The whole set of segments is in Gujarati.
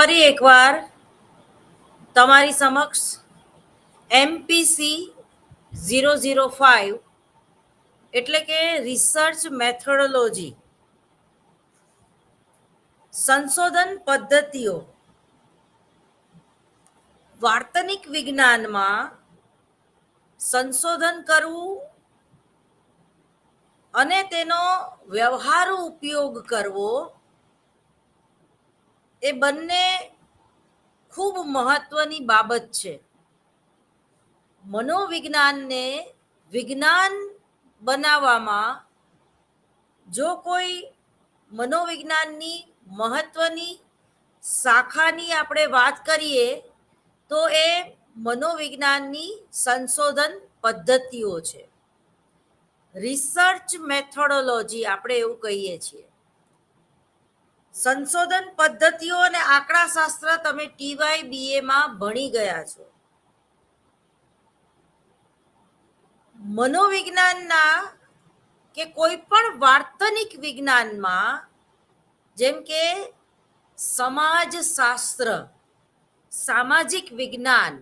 ફરી એકવાર તમારી સમક્ષ MPC 005 એટલે કે રિસર્ચ મેથોડોલોજી, સંશોધન પદ્ધતિઓ, વાર્તનિક વિજ્ઞાનમાં સંશોધન કરવું અને તેનો વ્યવહારુ ઉપયોગ કરવો એ બંને ખૂબ મહત્વની બાબત છે. મનોવિજ્ઞાનને વિજ્ઞાન બનાવવામાં જો કોઈ મનોવિજ્ઞાનની મહત્વની શાખાની આપણે વાત કરીએ તો એ મનોવિજ્ઞાનની સંશોધન પદ્ધતિઓ છે. રિસર્ચ મેથોડોલોજી આપણે એવું કહીએ છીએ. સંશોધન પદ્ધતિઓ અને આંકડાશાસ્ત્ર તમે TYBA ભણી ગયા છો. મનોવિજ્ઞાનના કે કોઈ પણ વાર્તનિક વિજ્ઞાનમાં જેમ કે સમાજશાસ્ત્ર, સામાજિક વિજ્ઞાન,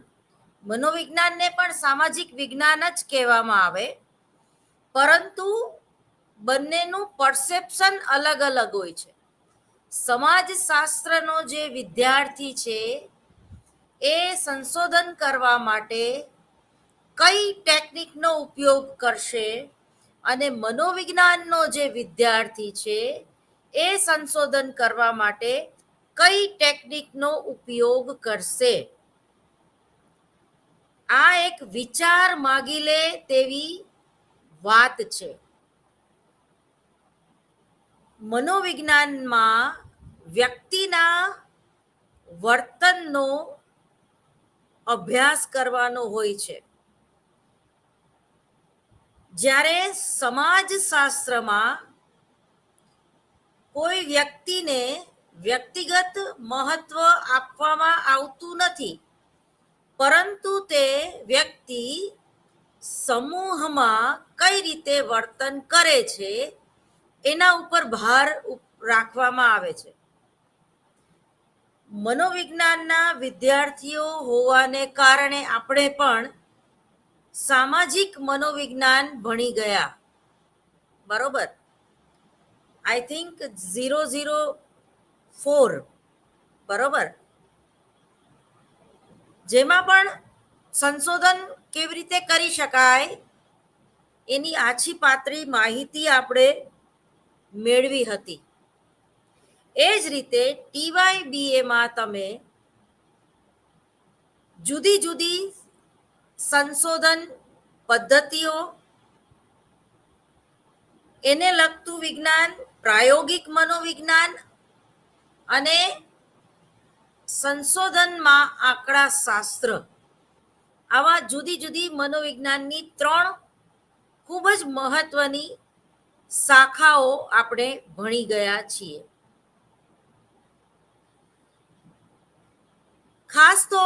મનોવિજ્ઞાનને પણ સામાજિક વિજ્ઞાન જ કહેવામાં આવે, પરંતુ બંનેનું પરસેપ્શન અલગ અલગ હોય છે. સમાજશાસ્ત્રનો જે વિદ્યાર્થી છે એ સંશોધન કરવા માટે કઈ ટેકનિકનો ઉપયોગ કરશે અને મનોવિજ્ઞાનનો જે વિદ્યાર્થી છે એ સંશોધન કરવા માટે કઈ ટેકનિકનો ઉપયોગ કરશે. આ એક વિચાર માગી લે તેવી વાત છે. મનોવિજ્ઞાનમાં વ્યક્તિના વર્તનનો અભ્યાસ કરવાનો હોય છે, જ્યારે સમાજશાસ્ત્રમાં કોઈ વ્યક્તિને વ્યક્તિગત મહત્વ આપવામાં આવતું નથી, પરંતુ તે વ્યક્તિ સમૂહમાં કઈ રીતે વર્તન કરે છે એના ઉપર ભાર રાખવામાં આવે છે. મનોવિજ્ઞાનના વિદ્યાર્થીઓ હોવાને કારણે આપણે પણ સામાજિક મનોવિજ્ઞાન ભણી ગયા, બરોબર? આઈ થિંક 004, બરોબર, જેમાં પણ સંશોધન કેવી રીતે કરી શકાય એની આછી પાતળી માહિતી આપણે મેળવી હતી. એ જ રીતે TYBA તમે જુદી જુદી સંશોધન પદ્ધતિઓ, એને લગતું વિજ્ઞાન, પ્રાયોગિક મનોવિજ્ઞાન અને સંશોધનમાં આંકડાશાસ્ત્ર, આવા જુદી જુદી મનોવિજ્ઞાનની 3 ખૂબ જ મહત્વની શાખાઓ આપણે ભણી ગયા છીએ. ખાસ તો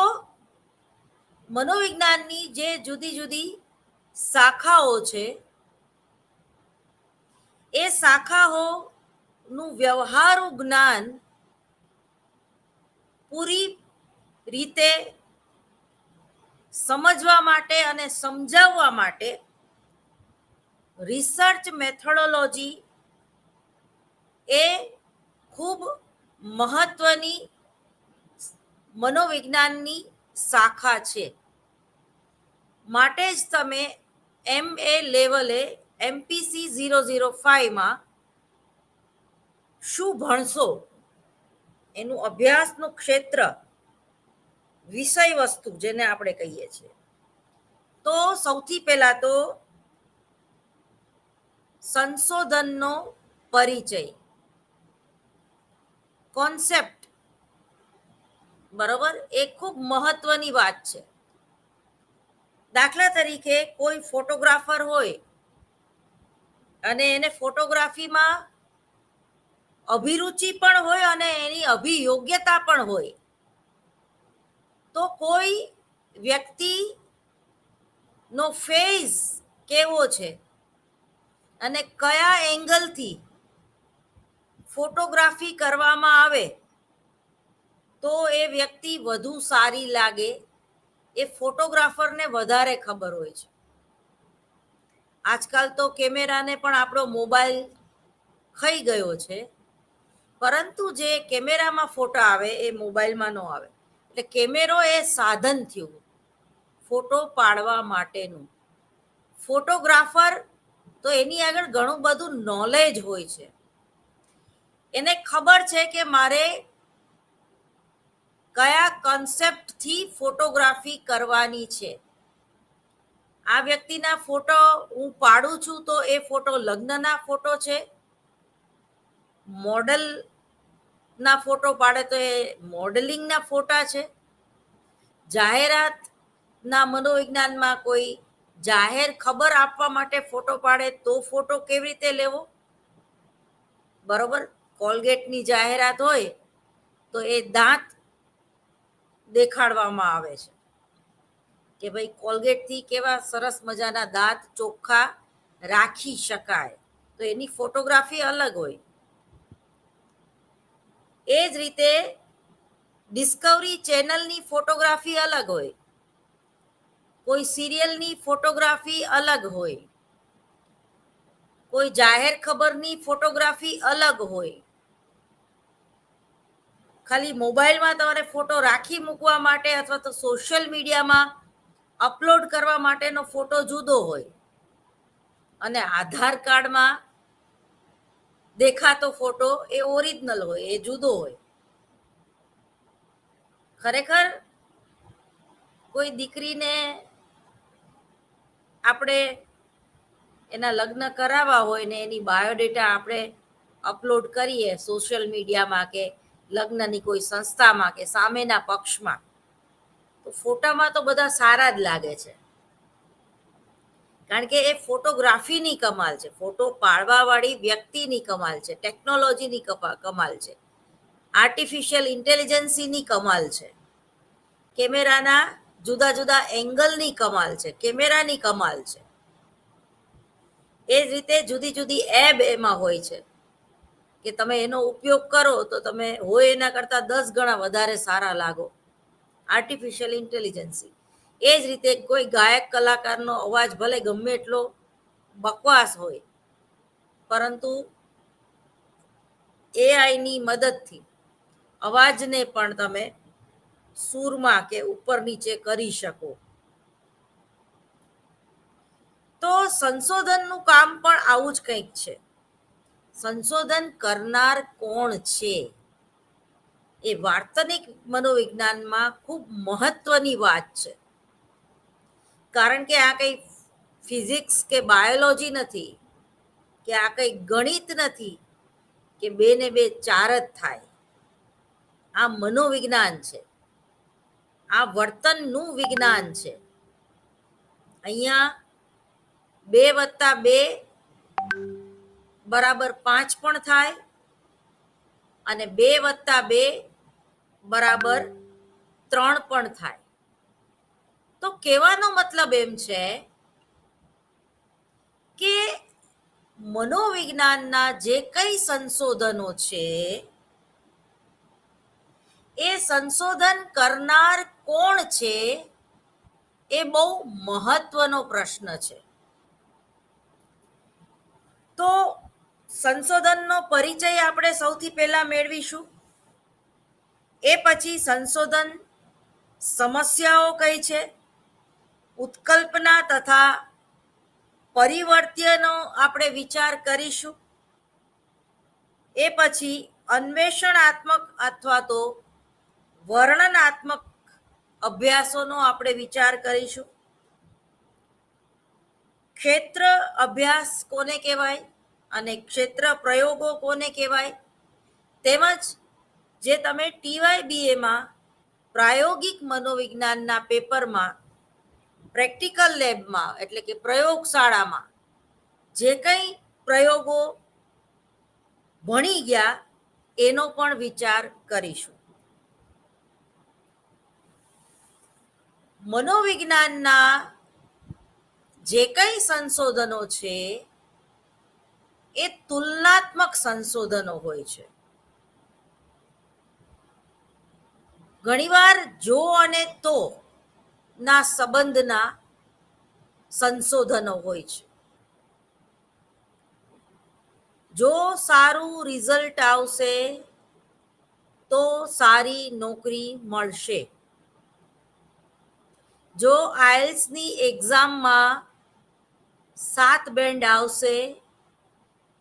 મનોવિજ્ઞાનની જે જુદી જુદી શાખાઓ છે એ શાખાઓનું વ્યવહારુ જ્ઞાન પૂરી રીતે સમજવા માટે અને સમજાવવા માટે રિસર્ચ મેથોડોલોજી એ ખૂબ મહત્વની મનોવિજ્ઞાનની શાખા છે. માટે જ તમે MA લેવલે MPC 005 શું ભણશો, એનું અભ્યાસનું ક્ષેત્ર, વિષય વસ્તુ જેને આપણે કહીએ છીએ, તો સૌથી પહેલા તો સંશોધનનો પરિચય, કોન્સેપ્ટ, બરોબર, એ ખૂબ મહત્વની વાત છે. દાખલા તરીકે કોઈ ફોટોગ્રાફર હોય અને એને ફોટોગ્રાફીમાં અભિરુચિ પણ હોય અને એની અભિયોગ્યતા પણ હોય, તો કોઈ વ્યક્તિનો ફેસ કેવો છે અને કયા એંગલથી ફોટોગ્રાફી કરવામાં આવે તો એ વ્યક્તિ વધુ સારી લાગે એ ફોટોગ્રાફરને વધારે ખબર હોય છે. આજકાલ તો કેમેરાને પણ આપણો મોબાઈલ ખાઈ ગયો છે, પરંતુ જે કેમેરામાં ફોટા આવે એ મોબાઈલમાં ન આવે. એટલે કેમેરો એ સાધન થયું ફોટો પાડવા માટેનું. ફોટોગ્રાફર તો એની આગળ ઘણું બધું નોલેજ હોય છે. એને ખબર છે કે મારે કયા કોન્સેપ્ટથી ફોટોગ્રાફી કરવાની છે. આ વ્યક્તિના ફોટો હું પાડું છું તો એ ફોટો લગ્નના ફોટો છે, મોડલના ફોટો પાડે તો એ મોડલિંગના ફોટા છે, જાહેરાતના મનોવિજ્ઞાનમાં કોઈ જાહેર ખબર આપવા માટે ફોટો પાડે તો ફોટો કેવી રીતે લેવો, બરોબર. કોલગેટની જાહેરાત હોય તો એ દાંત દેખાડવામાં આવે છે કે ભાઈ કોલગેટથી કેવા સરસ મજાના દાંત ચોખ્ખા રાખી શકાય, તો એની ફોટોગ્રાફી અલગ હોય. એ જ રીતે ડિસ્કવરી ચેનલની ફોટોગ્રાફી અલગ હોય, કોઈ સિરિયલની ફોટોગ્રાફી અલગ હોય, કોઈ જાહેર ખબરની ફોટોગ્રાફી અલગ હોય. ખાલી મોબાઈલમાં તમારે ફોટો રાખી મૂકવા માટે અથવા તો સોશિયલ મીડિયામાં અપલોડ કરવા માટેનો ફોટો જુદો હોય, અને આધાર કાર્ડમાં દેખાતો ફોટો એ ઓરિજિનલ હોય, એ જુદો હોય. ખરેખર કોઈ દીકરીને આપણે એના લગ્ન કરાવવા હોય ને એની બાયોડેટા આપણે અપલોડ કરીએ સોશિયલ મીડિયામાં કે લગ્નની કોઈ સંસ્થામાં કે સામેના પક્ષમાં, તો ફોટામાં તો બધા સારા જ લાગે છે, કારણ કે એ ફોટોગ્રાફીની કમાલ છે, ફોટો પાડવાવાળી વ્યક્તિની કમાલ છે, ટેકનોલોજીની કમાલ છે, આર્ટિફિશિયલ ઇન્ટેલિજન્સીની કમાલ છે, કેમેરાના જુદા જુદા એંગલની કમાલ છે, કેમેરાની કમાલ છે. એ જ રીતે જુદી જુદી એબ એમાં હોય છે કે તમે એનો ઉપયોગ કરો તો તમે હોય એના કરતાં 10 ગણા વધારે સારા લાગો, આર્ટિફિશિયલ ઇન્ટેલિજન્સી. એ જ રીતે કોઈ ગાયક કલાકારનો અવાજ ભલે ગમે એટલો બકવાસ હોય, પરંતુ એઆઈની મદદથી અવાજને પણ તમે સૂરમાં કે ઉપર નીચે કરી શકો. તો સંશોધનનું કામ પણ આવું જ કંઈક છે. સંશોધન કરનાર કોણ છે એ વાર્તનિક મનોવિજ્ઞાનમાં ખૂબ મહત્વની વાત છે, કારણ કે આ કંઈ ફિઝિક્સ કે બાયોલોજી નથી, કે આ કંઈ ગણિત નથી કે 2 ને 2 4 જ થાય. આ મનોવિજ્ઞાન છે, આ વર્તનનું વિજ્ઞાન છે. અહીંયા 2 + 2 = 5 પણ થાય અને 2 + 2 = 3 પણ થાય. તો કહેવાનો મતલબ એમ છે કે મનોવિજ્ઞાનના જે કંઈ સંશોધનો છે એ સંશોધન કરનાર કોણ છે એ બહુ મહત્વનો પ્રશ્ન છે. તો સંશોધનનો પરિચય આપણે સૌથી પહેલા મેળવીશું, એ પછી સંશોધન સમસ્યાઓ કઈ છે, ઉત્કલ્પના તથા પરિવર્તનનો આપણે વિચાર કરીશું, એ પછી અન્વેષણાત્મક અથવા તો વર્ણનાત્મક અભ્યાસોનો આપણે વિચાર કરીશું, ક્ષેત્ર અભ્યાસ કોને કહેવાય અને ક્ષેત્ર પ્રયોગો કોને કહેવાય, તેમજ જે તમે TYBAમાં પ્રાયોગિક મનોવિજ્ઞાનના પેપરમાં પ્રેક્ટિકલ લેબમાં એટલે કે પ્રયોગશાળામાં જે કંઈ પ્રયોગો ભણી ગયા એનો પણ વિચાર કરીશું. મનોવિજ્ઞાનના જે કંઈ સંશોધનો છે એ તુલનાત્મક સંશોધનો હોય છે. ઘણીવાર જો અને તો ના સંબંધના સંશોધનો હોય છે. જો સારું રિઝલ્ટ આવશે તો સારી નોકરી મળશે. જો આઈએલ્સની એક્ઝામમાં 7 બેન્ડ આવશે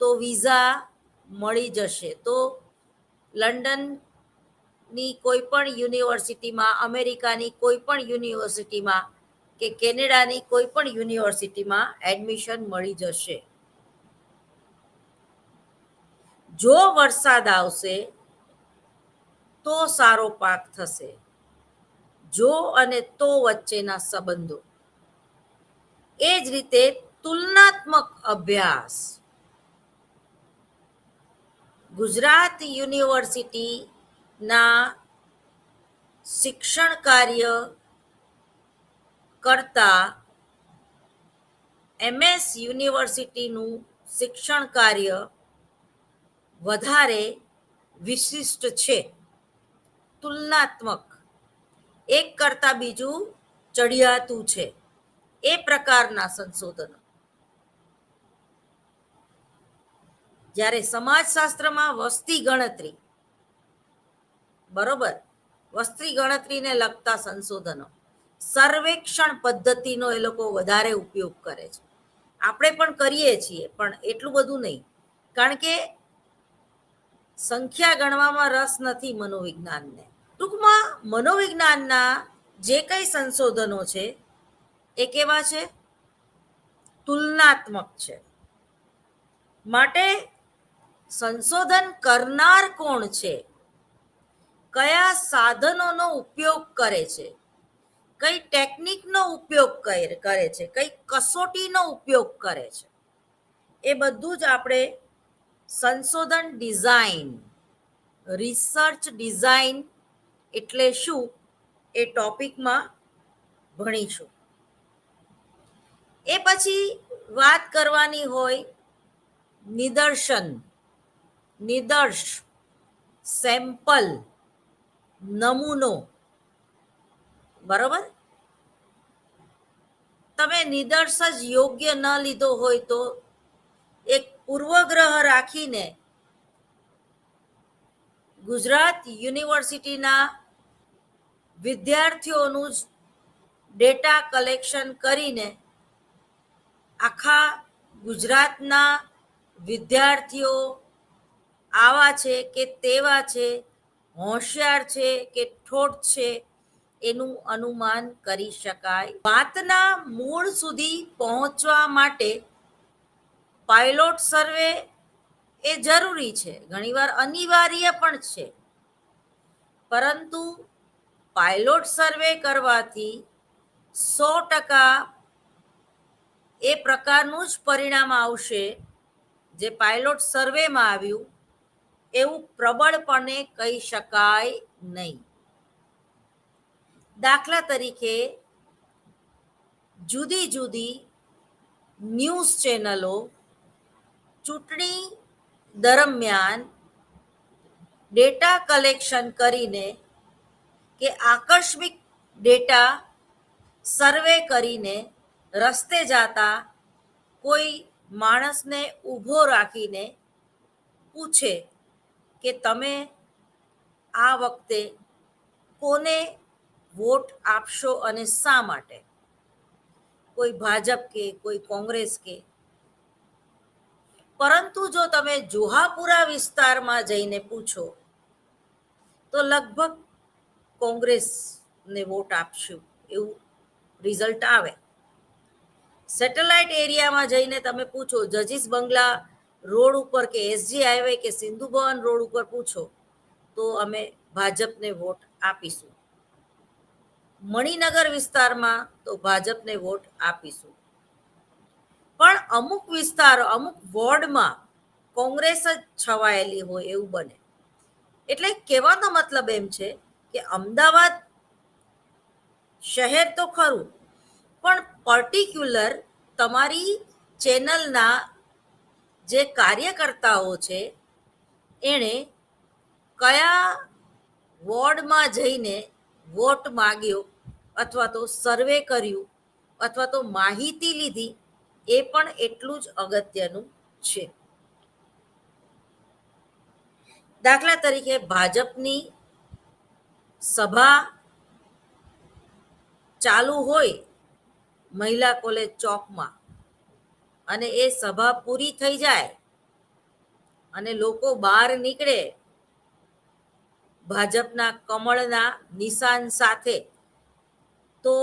તો વિઝા મળી જશે. તો લંડનની કોઈ પણ યુનિવર્સિટીમાં, અમેરિકાની કોઈ પણ યુનિવર્સિટીમાં કે કેનેડાની કોઈ પણ યુનિવર્સિટીમાં એડમિશન મળી જશે. જો વરસાદ આવશે તો સારો પાક થશે. જો અને તો વચ્ચેના સંબંધો. એ જ રીતે તુલનાત્મક અભ્યાસ. ગુજરાત યુનિવર્સિટીના શિક્ષણ કાર્ય કરતા MS યુનિવર્સિટીનું શિક્ષણ કાર્ય વધારે વિશિષ્ટ છે. તુલનાત્મક, એક કરતા બીજું ચડિયાતું છે, એ પ્રકારના સંશોધનો. જ્યારે સમાજશાસ્ત્રમાં વસ્તી ગણતરી, બરોબર, વસ્તી ગણતરીને લગતા સંશોધનો, સર્વેક્ષણ પદ્ધતિનો એ લોકો વધારે ઉપયોગ કરે છે. આપણે પણ કરીએ છીએ, પણ એટલું બધું નહીં, કારણ કે સંખ્યા ગણવામાં રસ નથી મનોવિજ્ઞાનને. ટૂંકમાં મનોવિજ્ઞાનના જે કંઈ સંશોધનો છે એ કેવા છે? તુલનાત્મક છે. માટે સંશોધન કરનાર કોણ છે, કયા સાધનોનો ઉપયોગ કરે છે, કઈ ટેકનિકનો ઉપયોગ કરે છે, કઈ કસોટીનો ઉપયોગ કરે છે, એ બધું જ આપણે સંશોધન ડિઝાઇન, રિસર્ચ ડિઝાઇન એટલે શું એ ટોપિકમાં ભણીશું. એ પછી વાત કરવાની હોય નિદર્શન, નિદર્શ, સેમ્પલ, નમૂનો. બરોબર? તમે નિદર્શ જ યોગ્ય ન લીધો હોય તો એક પૂર્વગ્રહ રાખીને ગુજરાત યુનિવર્સિટીના વિદ્યાર્થીઓનું જ ડેટા કલેક્શન કરીને આખા ગુજરાતના વિદ્યાર્થીઓ આવા છે કે તેવા છે, હોશિયાર છે કે ઠોઠ છે, એનું અનુમાન કરી શકાય. વાતના મૂળ સુધી પહોંચવા માટે પાયલોટ સર્વે એ જરૂરી છે, ઘણીવાર અનિવાર્ય પણ છે. પરંતુ પાયલોટ સર્વે કરવાથી 100% એ પ્રકારનું જ પરિણામ આવશે જે પાયલોટ સર્વેમાં આવ્યું એવું પ્રબળપણે કહી શકાય નહીં. દાખલા તરીકે જુદી જુદી ન્યૂઝ ચેનલો ચૂંટણી દરમિયાન ડેટા કલેક્શન કરીને કે આકસ્મિક ડેટા સર્વે કરીને રસ્તે જતા કોઈ માણસને ઊભો રાખીને પૂછે કે તમે આ વખતે કોને વોટ આપશો અને શા માટે? કોઈ ભાજપ કે કોઈ કોંગ્રેસ કે. પરંતુ જો તમે જોહાપુરા વિસ્તારમાં જઈને પૂછો તો લગભગ કોંગ્રેસને વોટ આપશું એવું રિઝલ્ટ આવે. સેટેલાઇટ એરિયામાં જઈને તમે પૂછો, જજીસ બંગલા રોડ ઉપર કે SG હાઈવે કે સિંધુ ભવન રોડ ઉપર પૂછો તો અમે ભાજપને વોટ આપીશું. મણિનગર વિસ્તારમાં તો ભાજપને વોટ આપીશું. પણ અમુક વિસ્તારો, અમુક વોર્ડમાં કોંગ્રેસ જ છવાયેલી હોય એવું બને. એટલે કહેવાનો મતલબ એમ છે કે અમદાવાદ શહેર તો ખરું, પણ પર્ટિક્યુલર તમારી ચેનલના જે કાર્યકર્તાઓ છે એણે કયા વોર્ડમાં જઈને વોટ માગ્યો અથવા તો સર્વે કર્યું અથવા તો માહિતી લીધી, એ પણ એટલું જ અગત્યનું છે. દાખલા તરીકે ભાજપની સભા ચાલુ હોય મહિલા કોલેજ ચોકમાં, અને એ સભા પૂરી થઈ જાય અને લોકો બહાર નીકળે ભાજપના કમળના નિશાન સાથે, તો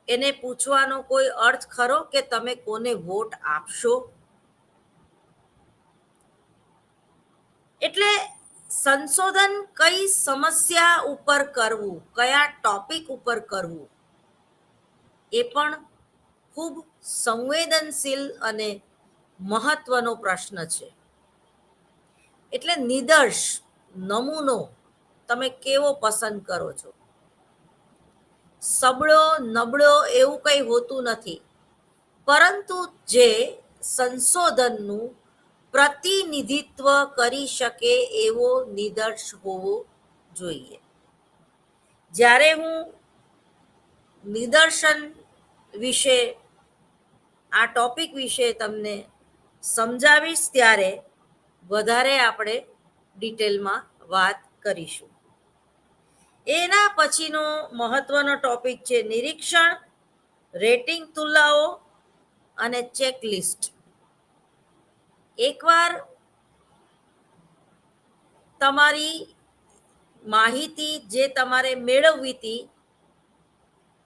એને પૂછવાનો કોઈ અર્થ ખરો કે તમે કોને વોટ આપશો? એટલે સંશોધન કઈ સમસ્યા ઉપર કરવું, કયા ટોપિક ઉપર કરવું, એ પણ ખૂબ સંવેદનશીલ અને મહત્વનો પ્રશ્ન છે. એટલે નિદર્શ, નમૂનો તમે કેવો પસંદ કરો છો? સબળો નબળો એવું કંઈ હોતું નથી, પરંતુ જે સંશોધનનું પ્રતિનિધિત્વ કરી શકે એવો નિદર્શ હોવો જોઈએ. જ્યારે હું નિદર્શન વિશે, આ ટોપિક વિશે તમને સમજાવીશ ત્યારે વધારે આપણે ડિટેલમાં વાત કરીશું. એના પછીનો મહત્વનો ટોપિક છે નિરીક્ષણ, રેટિંગ તુલનાઓ અને ચેકલિસ્ટ. એકવાર તમારી માહિતી જે તમારે મેળવવી હતી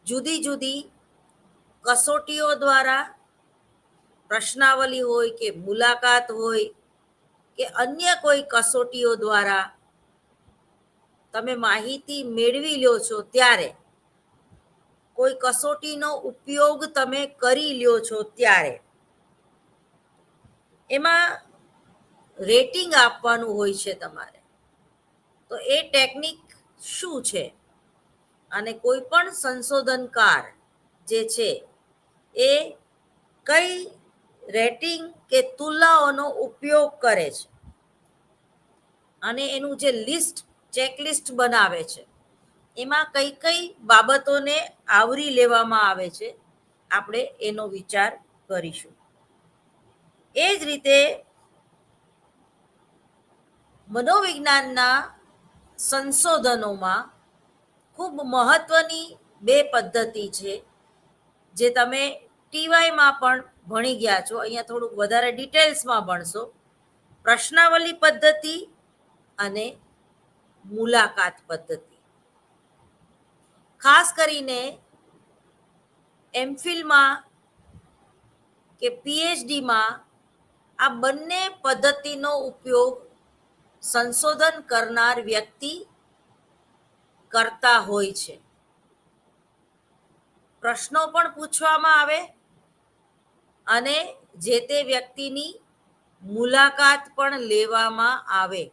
જુદી જુદી કસોટીઓ દ્વારા, પ્રશ્નાવલી હોય કે મુલાકાત હોય કે અન્ય કોઈ કસોટીઓ દ્વારા તમે માહિતી મેળવી લ્યો છો, ત્યારે કોઈ કસોટીનો ઉપયોગ તમે કરી લ્યો છો ત્યારે એમાં રેટિંગ આપવાનું હોય છે તમારે. તો એ ટેકનિક શું છે? અને કોઈ પણ સંશોધનકાર જે છે એ કઈ રેટિંગ કે તુલનાઓનો ઉપયોગ કરે છે અને એનું જે લિસ્ટ, ચેકલિસ્ટ બનાવે છે, એમાં કઈ કઈ બાબતોને આવરી લેવામાં આવે છે, આપણે એનો વિચાર કરીશું. એ જ રીતે મનોવિજ્ઞાનના સંશોધનોમાં ખૂબ મહત્વની બે પદ્ધતિ છે, જે તમે ટીવાયમાં પણ ભણી ગયા છો, અહીંયા થોડુંક વધારે ડિટેલ્સમાં ભણશો. પ્રશ્નાવલી પદ્ધતિ અને મુલાકાત પદ્ધતિ. ખાસ કરીને એમફિલમાં કે પીએચડીમાં આ બંને પદ્ધતિનો ઉપયોગ સંશોધન કરનાર વ્યક્તિ કરતા હોય છે. પ્રશ્નો પણ પૂછવામાં આવે અને જે તે વ્યક્તિની મુલાકાત પણ લેવામાં આવે.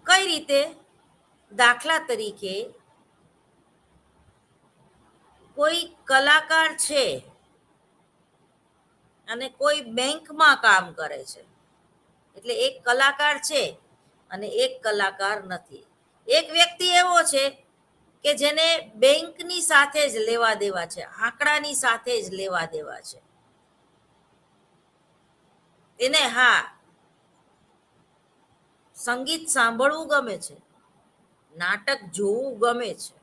કઈ રીતે? દાખલા તરીકે કોઈ કલાકાર છે અને કોઈ બેંકમાં કામ કરે છે, એટલે એક કલાકાર છે અને એક કલાકાર નથી. એક વ્યક્તિ એવો છે કે જેને બેંકની સાથે જ લેવા દેવા છે, આંકડાની સાથે જ લેવા દેવા છે. એને હા, સંગીત સાંભળવું ગમે છે, નાટક જોવું ગમે છે,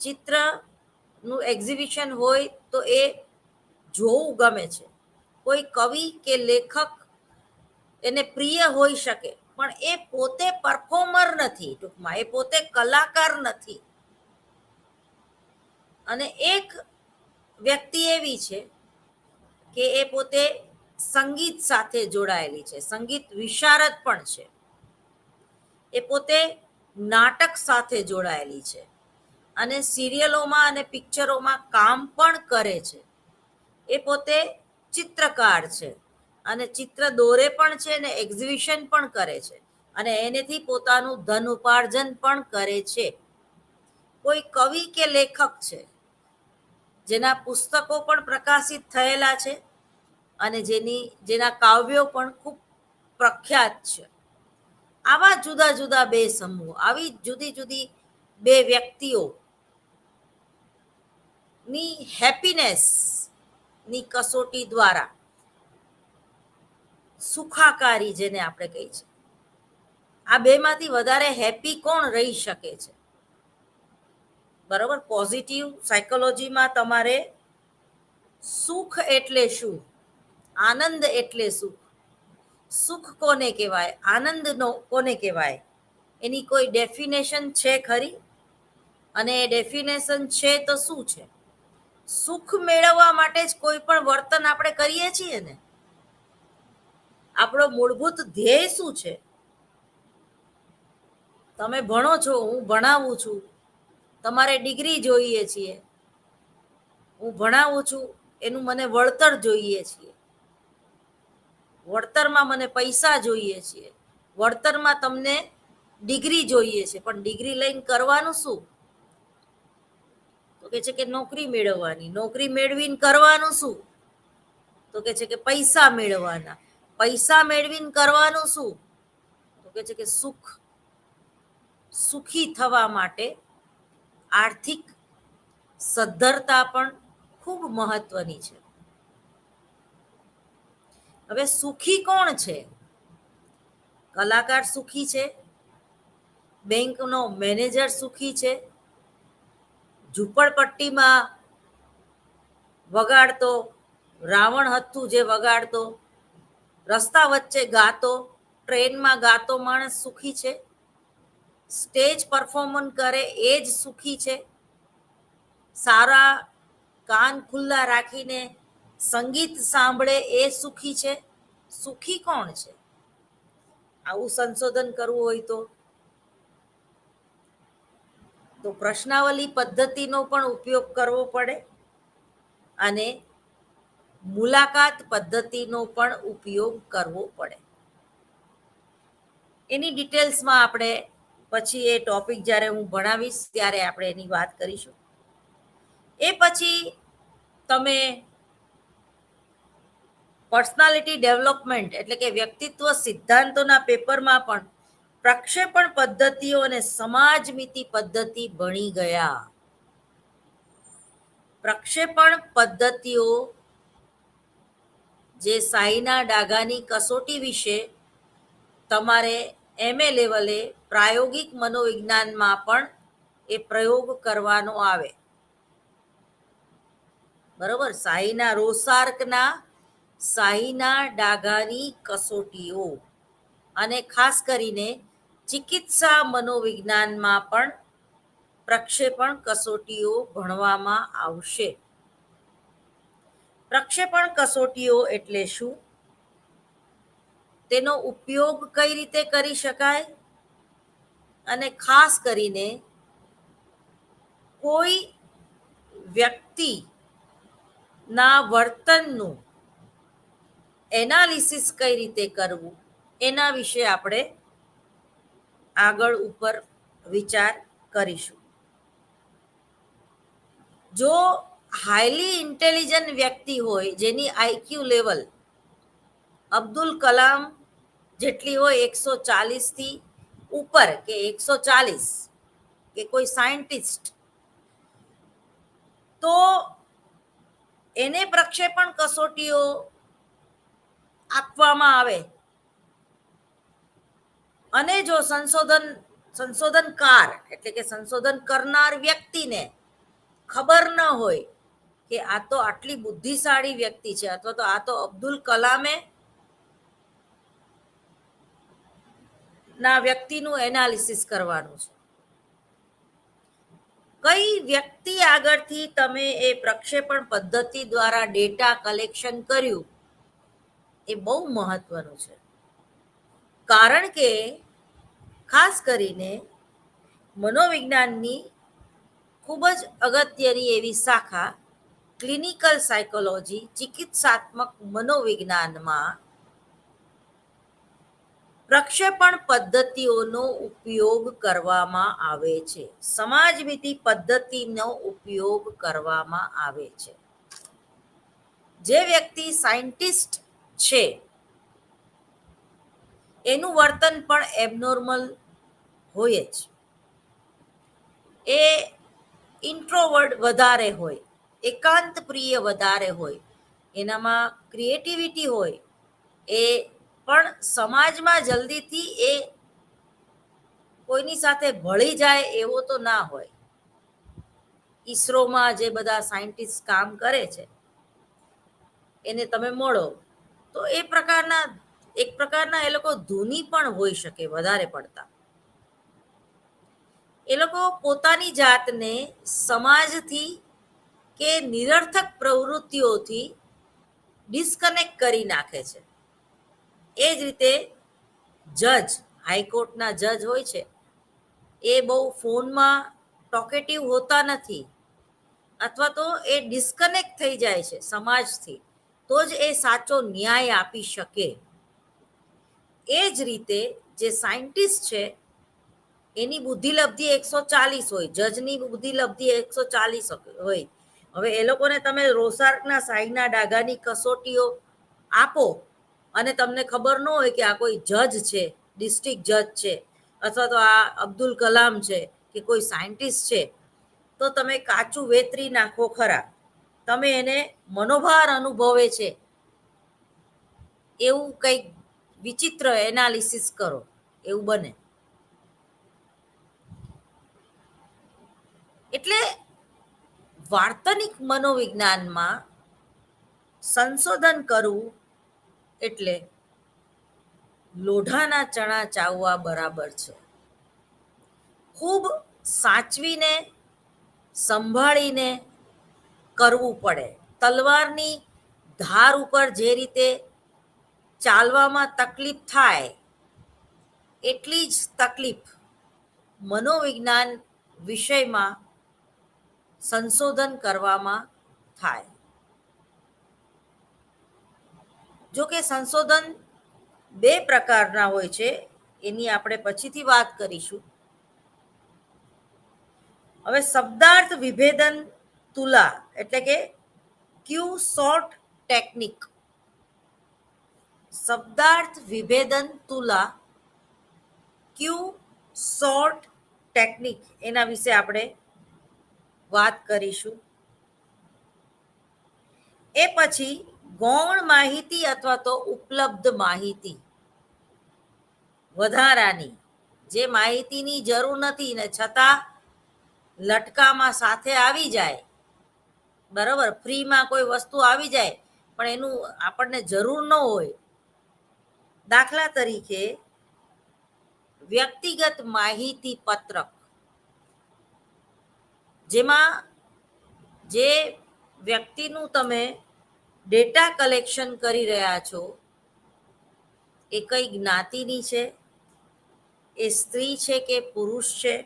ચિત્રનું એક્ઝિબિશન હોય તો એ જોવું ગમે છે. કોઈ કવિ કે લેખક એને પ્રિય હોઈ શકે, પણ એ પોતે પરફોર્મર નથી, ટૂંકમાં એ પોતે કલાકાર નથી. અને એક વ્યક્તિ એવી છે કે એ પોતે સંગીત સાથે જોડાયેલી છે, સંગીત વિશારદ પણ છે, એ પોતે નાટક સાથે જોડાયેલી છે અને સિરિયલોમાં અને પિક્ચરોમાં કામ પણ કરે છે. એ પોતે ચિત્રકાર છે અને ચિત્ર દોરે પણ છે અને એક્ઝિબિશન પણ કરે છે અને એનેથી પોતાનું ધન ઉપાર્જન પણ કરે છે. કોઈ કવિ કે લેખક છે જેના પુસ્તકો પણ પ્રકાશિત થયેલા છે અને જેના કાવ્યો પણ ખૂબ પ્રખ્યાત છે. આવા જુદા જુદા બે સમૂહ, આવી જુદી જુદી બે વ્યક્તિઓ ની હેપીનેસ ની કસોટી દ્વારા સુખાકારી જેને આપણે કહી છે, આ બેમાંથી વધારે હેપી કોણ રહી શકે છે? બરોબર. પોઝિટિવ સાયકોલોજીમાં તમારે સુખ એટલે શું, આનંદ એટલે શું, સુખ કોને કહેવાય, આનંદનો કોને કહેવાય, એની કોઈ ડેફિનેશન છે ખરી? અને એ ડેફિનેશન છે તો શું છે? સુખ મેળવવા માટે જ કોઈ પણ વર્તન આપણે કરીએ છીએ ને. આપણો મૂળભૂત ધ્યેય શું છે? તમે ભણો છો, હું ભણાવું છું, તમારે ડિગ્રી જોઈએ છીએ, હું ભણાવું છું, એનું મને વળતર જોઈએ છીએ, વળતરમાં મને પૈસા જોઈએ છીએ, વળતરમાં તમને ડિગ્રી જોઈએ છે, પણ ડિગ્રી લઈને કરવાનું શું? તો કે છે કે નોકરી મેળવવાની, નોકરી મેળવીને કરવાનું શું? તો કે છે કે પૈસા મેળવવાના, પૈસા મેળવીને કરવાનું શું? તો કે છે કે સુખ, સુખી થવા માટે આર્થિક સદ્ધરતા પણ ખૂબ મહત્વની છે. હવે સુખી કોણ છે? કલાકાર સુખી છે, બેંકનો મેનેજર સુખી છે, ઝૂંપડપટ્ટીમાં વગાડતો, રાવણ હથ્થું જે વગાડતો, રસ્તા વચ્ચે ગાતો, ટ્રેનમાં ગાતો માણસ સુખી છે, સ્ટેજ પરફોર્મન્સ કરે એ જ સુખી છે, સારા કાન ખુલ્લા રાખીને સંગીત સાંભળે એ સુખી છે? સુખી કોણ છે? આવું સંશોધન કરવું હોય તો પ્રશ્નાવલી પદ્ધતિનો પણ ઉપયોગ કરવો પડે અને મુલાકાત પદ્ધતિનો પણ ઉપયોગ કરવો પડે. એની ડિટેલ્સમાં આપણે પછી એ ટોપિક જ્યારે હું ભણાવીશ ત્યારે આપણે એની વાત કરીશું. એ પછી તમે પર્સનાલિટી ડેવલપમેન્ટ એટલે કે વ્યક્તિત્વ સિદ્ધાંતોના પેપરમાં પણ પ્રક્ષેપણ પદ્ધતિઓ અને સમાજમિતિ પદ્ધતિ ભણી ગયા. પ્રક્ષેપણ પદ્ધતિઓ જે શાહીના ડાઘાની કસોટી વિશે તમારે MA લેવલે પ્રાયોગિક મનોવિજ્ઞાનમાં પણ એ પ્રયોગ કરવાનો આવે. બરોબર. શાહીના રોસાર્કના શાહીના ડાઘાની કસોટીઓ અને ખાસ કરીને ચિકિત્સા મનોવિજ્ઞાનમાં પણ પ્રક્ષેપણ કસોટીઓ ભણવામાં આવશે. પ્રક્ષેપણ કસોટીઓ એટલે શું? તેનો ઉપયોગ કઈ રીતે કરી શકાય? અને ખાસ કરીને કોઈ વ્યક્તિના વર્તનનું એનાલિસિસ કઈ રીતે કરવું એના વિશે આપણે આગળ ઉપર વિચાર કરીશું. જો હાઈલી ઇન્ટેલિજન્ટ વ્યક્તિ હોય, જેની આઈક્યુ લેવલ અબ્દુલ કલામ જેટલી હોય, 140 થી ઉપર કે 140, કે કોઈ સાયન્ટિસ્ટ, તો એને પ્રક્ષેપણ કસોટીઓ આપવામાં આવે અને જો સંશોધનકાર એટલે કે સંશોધન કરનાર વ્યક્તિને ખબર ન હોય કે આ તો આટલી બુદ્ધિશાળી વ્યક્તિ છે અથવા તો આ તો અબ્દુલ કલામે ના વ્યક્તિનું એનાલિસિસ કરવાનું છે, કઈ વ્યક્તિ આગળથી તમે એ પ્રક્ષેપણ પદ્ધતિ દ્વારા ડેટા કલેક્શન કર્યું એ બહુ મહત્વનું છે. કારણ કે ખાસ કરીને મનોવિજ્ઞાનની ખૂબ જ અગત્યની એવી શાખા ક્લિનિકલ સાયકોલોજી, ચિકિત્સાત્મક મનોવિજ્ઞાનમાં પ્રક્ષેપણ પદ્ધતિઓનો ઉપયોગ કરવામાં આવે છે, સમાજમિતિ પદ્ધતિનો ઉપયોગ કરવામાં આવે છે. જે વ્યક્તિ સાયન્ટિસ્ટ છે એનું વર્તન પણ એબનોર્મલ હોય જ. એ ઇન્ટ્રોવર્ટ વધારે હોય, એકાંત પ્રિય વધારે હોય, એનામાં ક્રિએટિવિટી હોય, એ પણ સમાજમાં જલ્દીથી એ કોઈની સાથે ભળી જાય એવો તો ના હોય. ઈસરોમાં જે બધા સાયન્ટિસ્ટ કામ કરે છે એને તમે મળો તો એક પ્રકારના એ લોકો ધૂની પણ હોઈ શકે વધારે પડતા. એ લોકો પોતાની જાતને સમાજથી કે નિરર્થક પ્રવૃત્તિઓથી ડિસ્કનેક્ટ કરી નાખે છે. એ જ રીતે જજ, હાઈકોર્ટના જજ હોય છે, એ બહુ ફોનમાં ટોકેટિવ હોતા નથી, અથવા તો એ ડિસ્કનેક્ટ થઈ જાય છે સમાજથી, તો જ એ સાચો ન્યાય આપી શકે. એ જ રીતે જે સાયન્ટિસ્ટ છે એની બુદ્ધિલબ્ધિ 140 હોય, જજની બુદ્ધિલબ્ધિ 140 હોય. હવે એ લોકોને તમે રોસાર્કના સાઈના ડાઘાની કસોટીઓ આપો અને તમને ખબર ન હોય કે આ કોઈ જજ છે, ડિસ્ટ્રિક્ટ જજ છે, અથવા તો આ અબ્દુલ કલામ છે કે કોઈ સાયન્ટિસ્ટ છે, તો તમે કાચું વેતરી નાખો ખરા. તમે એને મનોભાર અનુભવે છે એવું કંઈક વિચિત્ર એનાલિસિસ કરો, એવું બને. એટલે વાર્તનિક મનોવિજ્ઞાનમાં સંશોધન કરવું એટલે લોઢાના ચણા ચાવવા બરાબર છે. ખૂબ સાચવીને, સંભાળીને કરવું પડે. તલવારની ધાર ઉપર જે રીતે ચાલવામાં તકલીફ થાય એટલી જ તકલીફ મનોવિજ્ઞાન વિષયમાં સંશોધન કરવામાં થાય. જો કે સંશોધન બે પ્રકારના હોય છે, એની આપણે પછીથી વાત કરીશું. હવે શબ્દાર્થ વિભેદન તુલા એટલે કે ક્યુ શોર્ટ ટેકનિક. શબ્દાર્થ વિભેદન તુલા, ક્યુ શોર્ટ ટેકનિક, એના વિશે આપણે વાત કરીશું. એ પછી ગૌણ માહિતી અથવા તો ઉપલબ્ધ માહિતી, વધારાની જે માહિતીની જરૂર નથી ને છતાં લટકામાં સાથે આવી જાય, બરાબર, ફ્રીમાં કોઈ વસ્તુ આવી જાય પણ એનું આપણને જરૂર ન હોય. દાખલા તરીકે વ્યક્તિગત માહિતી પત્રક, જેમાં જે વ્યક્તિનું તમે ડેટા કલેક્શન કરી રહ્યા છો, એ કઈ જ્ઞાતિની છે, એ સ્ત્રી છે કે પુરુષ છે,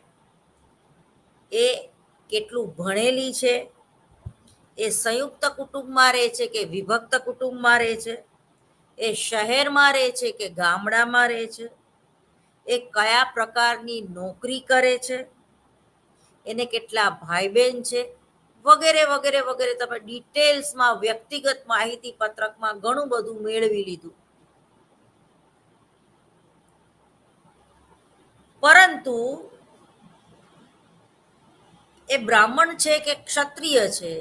એ કેટલું ભણેલી છે, એ સંયુક્ત કુટુંબમાં રહે છે કે વિભક્ત કુટુંબમાં રહે છે, એ શહેરમાં રહે છે કે ગામડામાં રહે છે, એ કયા પ્રકારની નોકરી કરે છે, એને કેટલા ભાઈ બહેન છે, વગેરે વગેરે વગેરે. તમે ડિટેલ્સમાં વ્યક્તિગત માહિતી પત્રકમાં ઘણું બધું મેળવી લીધું. પરંતુ એ બ્રાહ્મણ છે કે ક્ષત્રિય છે,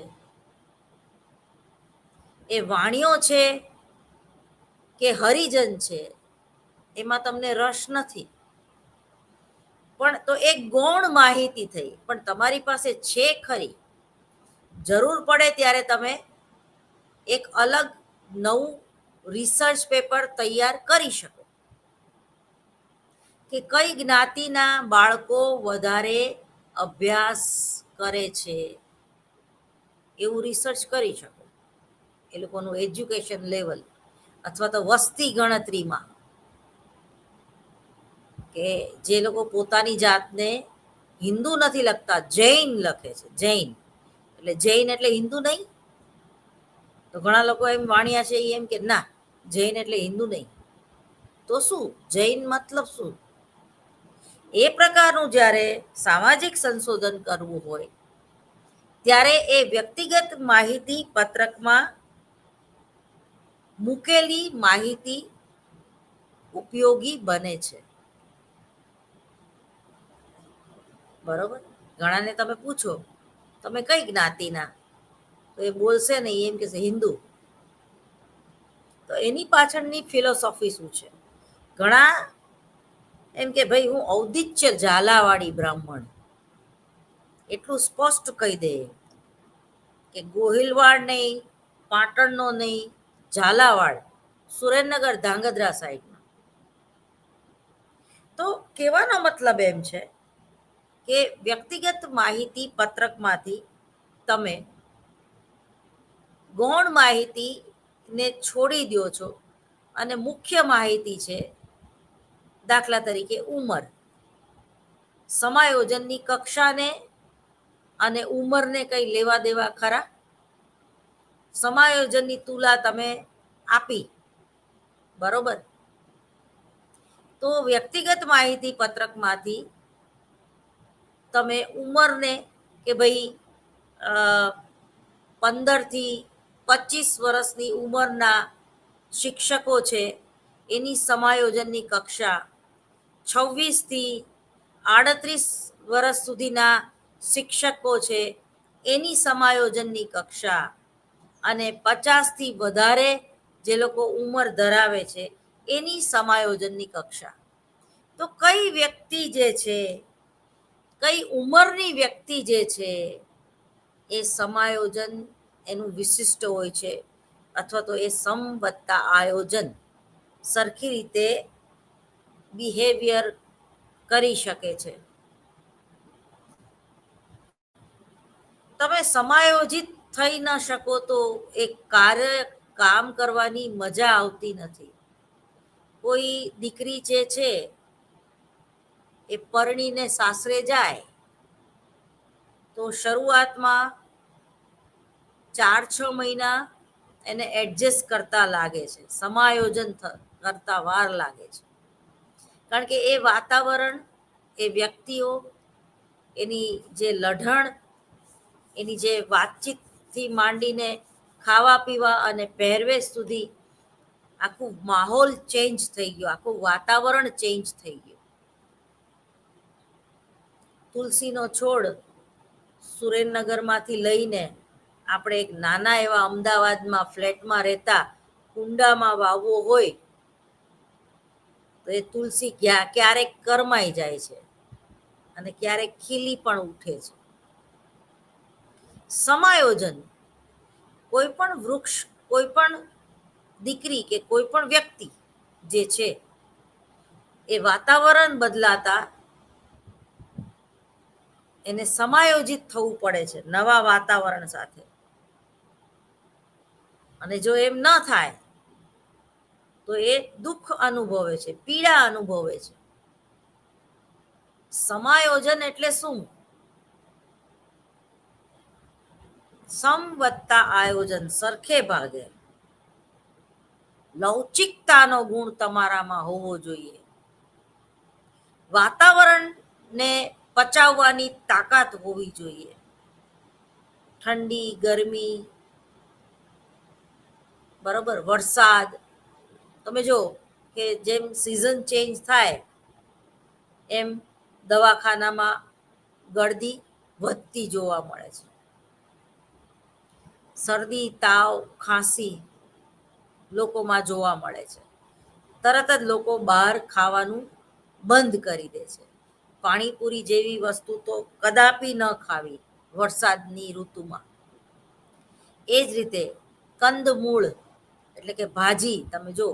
એ વાણિયો છે કે હરિજન છે, એમાં તમને રસ નથી. પણ તો એક ગૌણ માહિતી થઈ, પણ તમારી પાસે છે ખરી. જરૂર પડે ત્યારે તમે એક અલગ નવું રિસર્ચ પેપર તૈયાર કરી શકો કે કઈ જ્ઞાતિના બાળકો વધારે અભ્યાસ કરે છે, એવું રિસર્ચ કરી શકો. એ લોકોનું એજ્યુકેશન લેવલ અથવા તો વસ્તી ગણતરીમાં, કે જે લોકો પોતાની જાતને હિન્દુ નથી લખતા, જૈન લખે છે. જૈન એટલે જૈન એટલે હિન્દુ નહીં. તો ઘણા લોકો એમ વાણિયા છે એમ કે ના, જૈન એટલે હિન્દુ નહીં. તો શું જૈન મતલબ શું? એ પ્રકારનું જ્યારે સામાજિક સંશોધન કરવું હોય ત્યારે એ વ્યક્તિગત માહિતી પત્રકમાં મૂકેલી માહિતી ઉપયોગી બને છે. બરોબર. ઘણાને તમે પૂછો તમે કઈ જ્ઞાતિના, તો એ બોલશે નહીં, એમ કહેશે હિન્દુ. તો એની પાછળની ફિલોસોફી શું છે? ઘણા એમ કે ભાઈ હું ઔદિત્ય ઝાલાવાળી બ્રાહ્મણ, એટલું સ્પષ્ટ કહી દે કે ગોહિલવાડ નહીં, પાટણનો નહીં, ઝાલાવાડ, સુરેન્દ્રનગર ધાંગધ્રા સાઈડમાં. તો કહેવાનો મતલબ એમ છે કે વ્યક્તિગત માહિતી પત્રકમાંથી તમે ગૌણ માહિતીને છોડી દો છો અને મુખ્ય માહિતી છે, દાખલા તરીકે ઉંમર, સમાયોજનની કક્ષાને અને ઉંમરને કંઈ લેવા દેવા ખરા? સમાયોજનની તુલા તમે આપી, બરોબર. તો વ્યક્તિગત માહિતી પત્રકમાંથી તમે ઉંમરને કે ભાઈ 15થી 25 વર્ષની ઉંમરના શિક્ષકો છે એની સમાયોજનની કક્ષા, 26થી 38 વર્ષ સુધીના શિક્ષકો છે એની સમાયોજનની કક્ષા, અને 50થી વધારે જે લોકો ઉંમર ધરાવે છે એની સમાયોજનની કક્ષા. તો કઈ વ્યક્તિ જે છે, કઈ ઉંમરની વ્યક્તિ જે છે એ સમાયોજન એનું વિશિષ્ટ હોય છે, અથવા તો એ સમ વત્તા આયોજન સરખી રીતે બિહેવિયર કરી શકે છે. તમે સમાયોજિત થઈ ન શકો તો એ કામ કરવાની મજા આવતી નથી. કોઈ દીકરી જે છે એ પરણીને સાસરે જાય તો શરૂઆતમાં 4-6 મહિના એને એડજસ્ટ કરતા લાગે છે, સમાયોજન કરતા વાર લાગે છે. કારણ કે એ વાતાવરણ, એ વ્યક્તિઓ, એની જે લઢણ, એની જે વાતચીતથી માંડીને ખાવા પીવા અને પહેરવેશ સુધી આખું માહોલ ચેન્જ થઈ ગયો, આખું વાતાવરણ ચેન્જ થઈ ગયું. તુલસીનો છોડ સુરેન્દ્રનગરમાંથી લઈને આપણે એક નાના એવા અમદાવાદમાં ફ્લેટમાં રહેતા કુંડામાં વાવવો હોય તો એ તુલસી ક્યારેક કરમાઈ જાય છે અને ક્યારેક ખીલી પણ ઉઠે છે. સમાયોજન, કોઈ પણ વૃક્ષ, કોઈ પણ દીકરી કે કોઈ પણ વ્યક્તિ જે છે એ વાતાવરણ બદલાતા એને સમાયોજિત થવું પડે છે નવા વાતાવરણ સાથે. અને જો એમ ન થાય તો એ દુઃખ અનુભવે છે, પીડા અનુભવે છે. સમાયોજન એટલે શું? સમ વત્તા આયોજન, સરખે ભાગે. લવચિકતાનો ગુણ તમારામાં હોવો જોઈએ. વાતાવરણને પચાવવાની તાકાત હોવી જોઈએ. ઠંડી, ગરમી, બરોબર, વરસાદ. તમે જો કે જેમ સિઝન ચેન્જ થાય એમ દવાખાનામાં ગળદી વધતી જોવા મળે છે. શરદી, તાવ, ખાંસી લોકોમાં જોવા મળે છે. તરત જ લોકો બહાર ખાવાનું બંધ કરી દે છે. પાણીપુરી જેવી વસ્તુ તો કદાપી ન ખાવી વરસાદની ઋતુમાં. એ જ રીતે કંદમૂળ એટલે કે ભાજી, તમે જો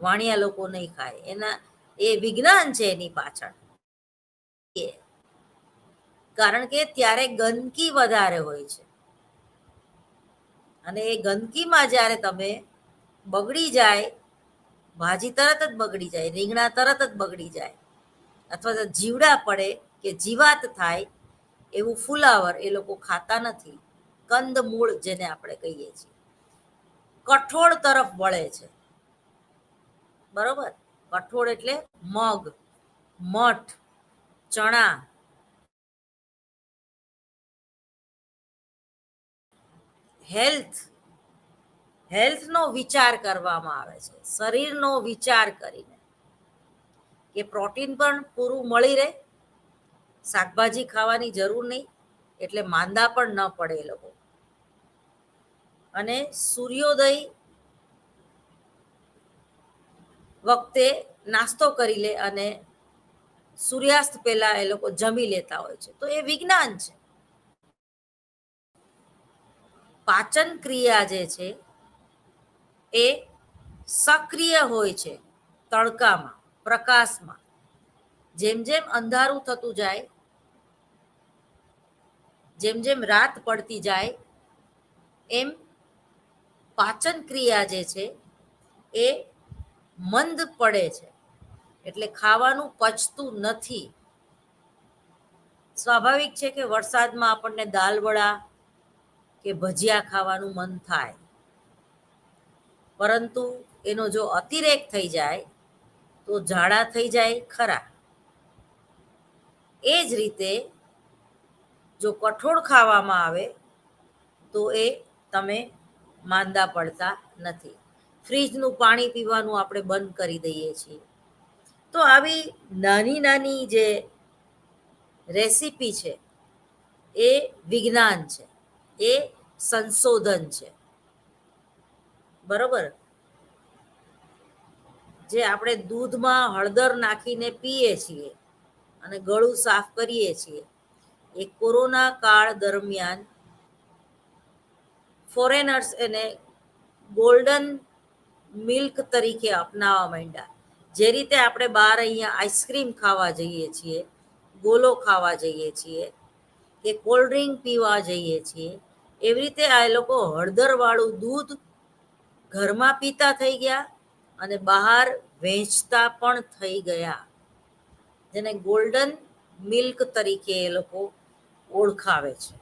વાણિયા લોકો નહીં ખાય, એના એ વિજ્ઞાન છે એની પાછળ. કારણ કે ત્યારે ગંદકી વધારે હોય છે અને એ ગંદકીમાં જ્યારે તમે બગડી જાય, ભાજી તરત જ બગડી જાય, રીંગણા તરત જ બગડી જાય, અથવા તો જીવડા પડે કે જીવાત થાય એવું ફુલાવર એ લોકો ખાતા નથી. કંદમૂળ જેને આપણે કહીએ છીએ, કઠોળ તરફ વળે છે. બરોબર. કઠોળ એટલે મગ, મઠ, ચણા, હેલ્થનો વિચાર કરવામાં આવે છે, શરીરનો વિચાર કરીને. કે પ્રોટીન પણ પૂરું મળી રહે, શાકભાજી ખાવાની જરૂર નહીં, એટલે માંદા પણ ન પડે એ લોકો. અને સૂર્યોદય વખતે નાસ્તો કરી લે અને સૂર્યાસ્ત પહેલા એ લોકો જમી લેતા હોય છે. તો એ વિજ્ઞાન છે. પાચન ક્રિયા જે છે એ સક્રિય હોય છે તડકામાં, પ્રકાશમાં. જેમ જેમ અંધારું થતું જાય, જેમ જેમ રાત પડતી જાય, એમ પાચન ક્રિયા જે છે એ મંદ પડે છે, એટલે ખાવાનું પચતું નથી. સ્વાભાવિક છે કે વરસાદમાં આપણને દાલ વડા કે ભજીયા ખાવાનું મન થાય, પરંતુ એનો જો અતિરેક થઈ જાય તો ઝાડા થઈ જાય ખરા. એ જ રીતે જો કઠોળ ખાવામાં આવે તો એ તમે માંદા પડતા નથી. ફ્રીજનું પાણી પીવાનું આપણે બંધ કરી દઈએ છીએ. તો આવી નાની નાની જે રેસીપી છે એ વિજ્ઞાન છે, એ સંશોધન છે. બરોબર. જે આપણે દૂધમાં હળદર નાખીને પીએ છીએ અને ગળું સાફ કરીએ છીએ, એ કોરોના કાળ દરમિયાન ફોરેનર્સ એને ગોલ્ડન મિલ્ક તરીકે અપનાવવા માંડ્યા. જે રીતે આપણે બહાર અહીંયા આઈસ્ક્રીમ ખાવા જઈએ છીએ, ગોલો ખાવા જઈએ છીએ કે કોલ્ડ ડ્રિંક પીવા જઈએ છીએ, એવી રીતે આ લોકો હળદરવાળું દૂધ ઘરમાં પીતા થઈ ગયા અને બહાર વેચતા પણ થઈ ગયા, જેને ગોલ્ડન મિલ્ક તરીકે એ લોકો ઓળખાવે છે.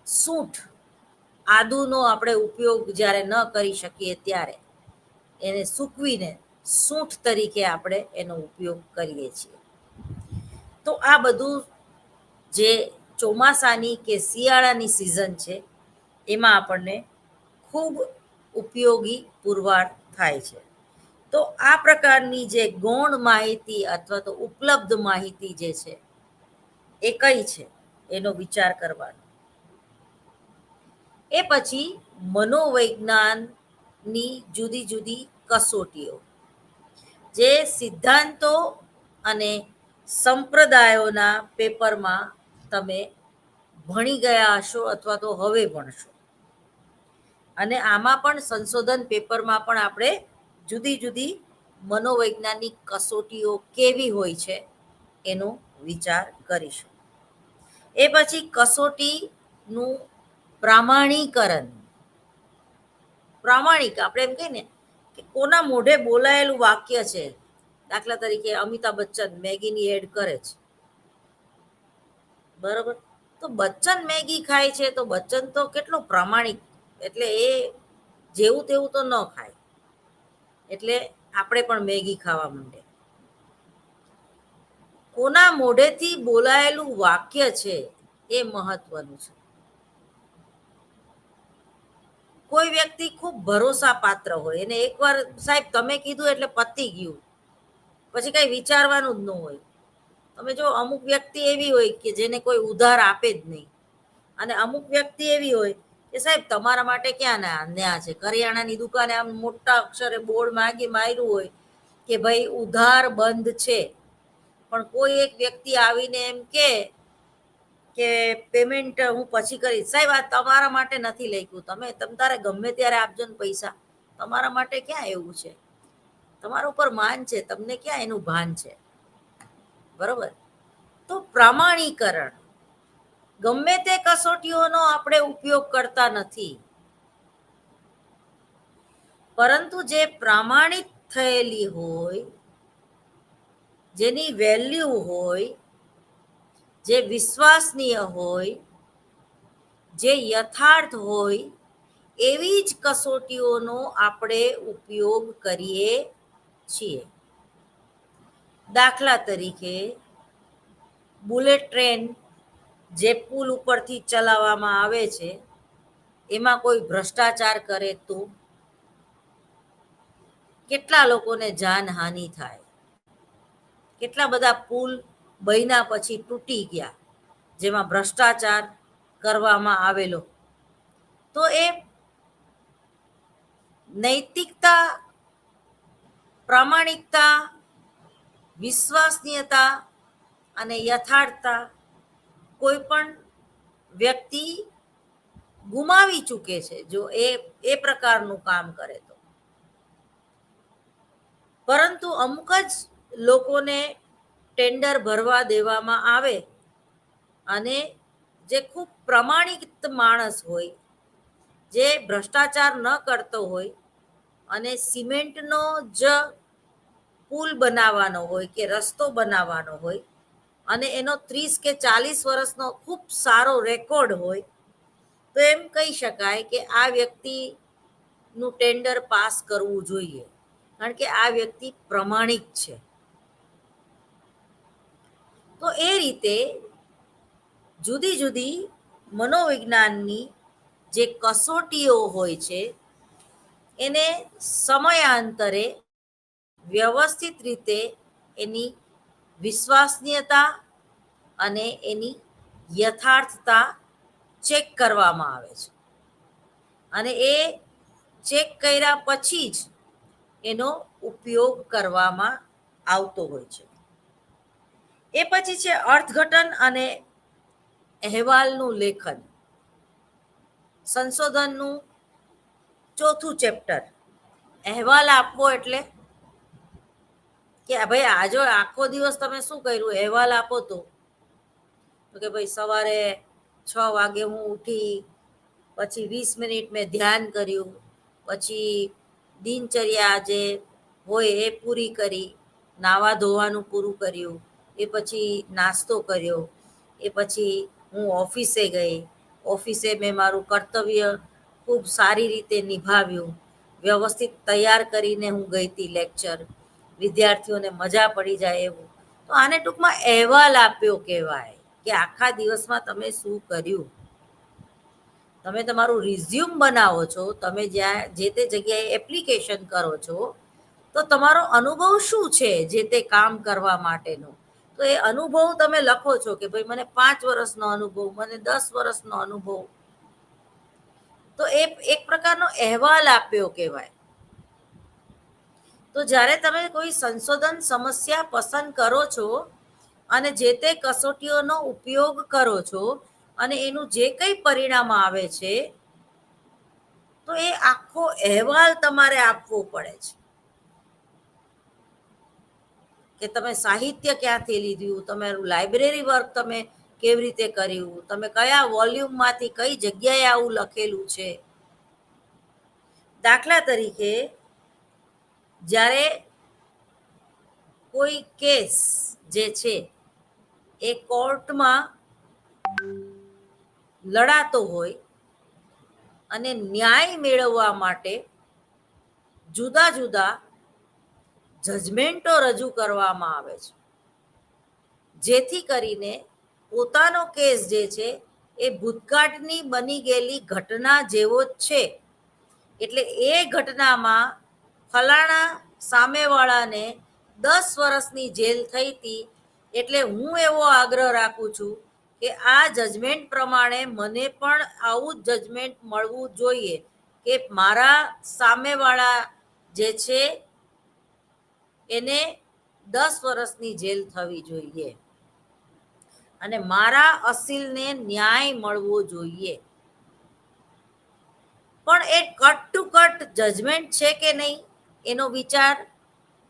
સૂંઠ, આદુનો આપણે ઉપયોગ જ્યારે ન કરી શકીએ ત્યારે એને સૂકવીને સૂંઠ તરીકે આપણે એનો ઉપયોગ કરીએ છીએ. તો આ બધું જે ચોમાસાની કે શિયાળાની સિઝન છે એમાં આપણને ખૂબ ઉપયોગી પુરવાર થાય છે. તો આ પ્રકારની જે ગૌણ માહિતી અથવા તો ઉપલબ્ધ માહિતી જે છે એ કઈ છે એનો વિચાર કરવાનો. એ પછી મનોવૈજ્ઞાનની જુદી જુદી કસોટીઓ, જે સિદ્ધાંતો અને સંપ્રદાયોના પેપરમાં તમે ભણી ગયા હશો અથવા તો હવે ભણશો. અને આમાં પણ સંશોધન પેપરમાં પણ આપણે જુદી જુદી મનોવૈજ્ઞાનિક કસોટીઓ કેવી હોય છે એનો વિચાર કરીશું. એ પછી કસોટીનું પ્રામાણિકરણ. પ્રામાણિક આપણે એમ કહીએ ને કે કોના મોઢે બોલાયેલું વાક્ય છે. દાખલા તરીકે અમિતાભ બચ્ચન મેગીની એડ કરે છે, બરોબર. તો બચ્ચન મેગી ખાય છે તો બચ્ચન તો કેટલું પ્રામાણિક, એટલે એ જેવું તેવું તો ન ખાય, એટલે આપણે પણ મેગી ખાવા માંડે. કોના મોઢેથી બોલાયેલું વાક્ય છે એ મહત્વનું છે. કોઈ વ્યક્તિ ખૂબ ભરોસા પાત્ર હોય એને એકવાર સાહેબ તમે કીધું એટલે પતી ગયું, પછી કઈ વિચારવાનું જ ન હોય. તમે જો અમુક વ્યક્તિ એવી હોય કે જેને કોઈ ઉધાર આપે જ નહીં, અને અમુક વ્યક્તિ એવી હોય કે સાહેબ તમારા માટે ક્યાં ન્યા છે. કરિયાણાની દુકાને આમ મોટા અક્ષરે બોર્ડ માર્યું હોય કે ભાઈ ઉધાર બંધ છે, પણ કોઈ એક વ્યક્તિ આવીને એમ કે પેમેન્ટ હું પછી કરીશ. સાહેબ આ તમારા માટે નથી લખ્યું, તમે તારે ગમે ત્યારે આપજો ને પૈસા, તમારા માટે ક્યાં એવું છે. તમારા ઉપર માન છે, તમને ક્યાં એનું ભાન છે. બરોબર. તો પ્રામાણિકરણ, ગમે તે કસોટીઓનો આપણે ઉપયોગ કરતા નથી, પરંતુ જે પ્રામાણિક થયેલી હોય, જેની વેલ્યુ હોય, જે વિશ્વાસનીય હોય, જે યથાર્થ હોય, એવી જ કસોટીઓનો આપણે ઉપયોગ કરીએ છીએ. દાખલા તરીકે બુલેટ ટ્રેન જે પુલ ઉપરથી ચલાવવામાં આવે છે, એમાં કોઈ ભ્રષ્ટાચાર કરે તો કેટલા લોકોને જાનહાનિ થાય. કેટલા બધા પુલ બન્યા પછી તૂટી ગયા, જેમાં ભ્રષ્ટાચાર કરવામાં આવેલો. તો એ નૈતિકતા, પ્રામાણિકતા, વિશ્વસનીયતા અને યથાર્થતા કોઈ પણ વ્યક્તિ ગુમાવી ચૂકે છે જો એ પ્રકારનું કામ કરે તો. પરંતુ અમુક જ લોકોને ટેન્ડર ભરવા દેવામાં આવે અને જે ખૂબ પ્રમાણિક માણસ હોય, જે ભ્રષ્ટાચાર ન કરતો હોય અને સિમેન્ટનો જ પુલ બનાવવાનો હોય કે રસ્તો બનાવવાનો હોય અને એનો 30 કે 40 વર્ષનો ખૂબ સારો રેકોર્ડ હોય, તો એમ કહી શકાય કે આ વ્યક્તિનું ટેન્ડર પાસ કરવું જોઈએ, કારણ કે આ વ્યક્તિ પ્રમાણિક છે. તો એ રીતે જુદી જુદી મનોવિજ્ઞાનની જે કસોટીઓ હોય છે એને સમયાંતરે વ્યવસ્થિત રીતે એની વિશ્વસનીયતા અને એની યથાર્થતા ચેક કરવામાં આવે છે અને એ ચેક કર્યા પછી જ એનો ઉપયોગ કરવામાં આવતો હોય છે. એ પછી છે અર્થઘટન અને અહેવાલનું લેખન. સંશોધનનું ચોથું ચેપ્ટર. અહેવાલ આપવો એટલે કે ભાઈ આજો આખો દિવસ તમે શું કર્યું, અહેવાલ આપો તો કે ભાઈ સવારે 6 વાગે હું ઉઠી, પછી 20 મિનિટ મેં ધ્યાન કર્યું, પછી દિનચર્યા જે હોય એ પૂરી કરી, નાવા ધોવાનું પૂરું કર્યું, એ પછી નાસ્તો કર્યો, એ પછી હું ઓફિસે ગઈ, ઓફિસે મેં મારું કર્તવ્ય ખૂબ સારી રીતે નિભાવ્યું, વ્યવસ્થિત તૈયાર કરીને હું ગઈ હતી લેક્ચર, વિદ્યાર્થીઓને મજા પડી જાય એવું. તો આને ટૂંકમાં અહેવાલ આપ્યો કહેવાય કે આખા દિવસમાં તમે શું કર્યું. તમે તમારું રિઝ્યુમ બનાવો છો, તમે જ્યાં જે તે જગ્યાએ એપ્લિકેશન કરો છો, તો તમારો અનુભવ શું છે જે તે કામ કરવા માટેનો. તો એ અનુભવ તમે લખો છો કે ભાઈ મને 5 વર્ષનો અનુભવ, મને 10 વર્ષનો અનુભવ. તો એ એક પ્રકારનો અહેવાલ આપ્યો કહેવાય. તો જ્યારે તમે કોઈ સંશોધન સમસ્યા પસંદ કરો છો અને જે તે કસોટીઓનો ઉપયોગ કરો છો અને એનું જે કંઈ પરિણામ આવે છે, તો એ આખો અહેવાલ તમારે આપવો પડે છે કે તમે સાહિત્ય ક્યાંથી લીધું, તમારું લાઇબ્રેરી વર્ક તમે કેવી રીતે કર્યું, તમે કયા વોલ્યુમમાંથી કઈ જગ્યાએ આવું લખેલું છે. દાખલા તરીકે જ્યારે કોઈ કેસ જે છે એ કોર્ટમાં લડાતો હોય અને ન્યાય મેળવવા માટે જુદા જુદા જજમેન્ટો રજૂ કરવામાં આવે છે, જેથી કરીને પોતાનો કેસ જે છે એ ભૂતકાળની બની ગયેલી ઘટના જેવો જ છે. એટલે એ ઘટનામાં ફલાણા સામેવાળાને 10 વર્ષની જેલ થઈ હતી, એટલે હું એવો આગ્રહ રાખું છું કે આ જજમેન્ટ પ્રમાણે મને પણ આવું જ જજમેન્ટ મળવું જોઈએ કે મારા સામેવાળા જે છે એને 10 વર્ષની જેલ થવી જોઈએ અને મારા અસીલને ન્યાય મળવો જોઈએ. પણ એ કટ ટુ કટ જજમેન્ટ છે કે નહીં એનો વિચાર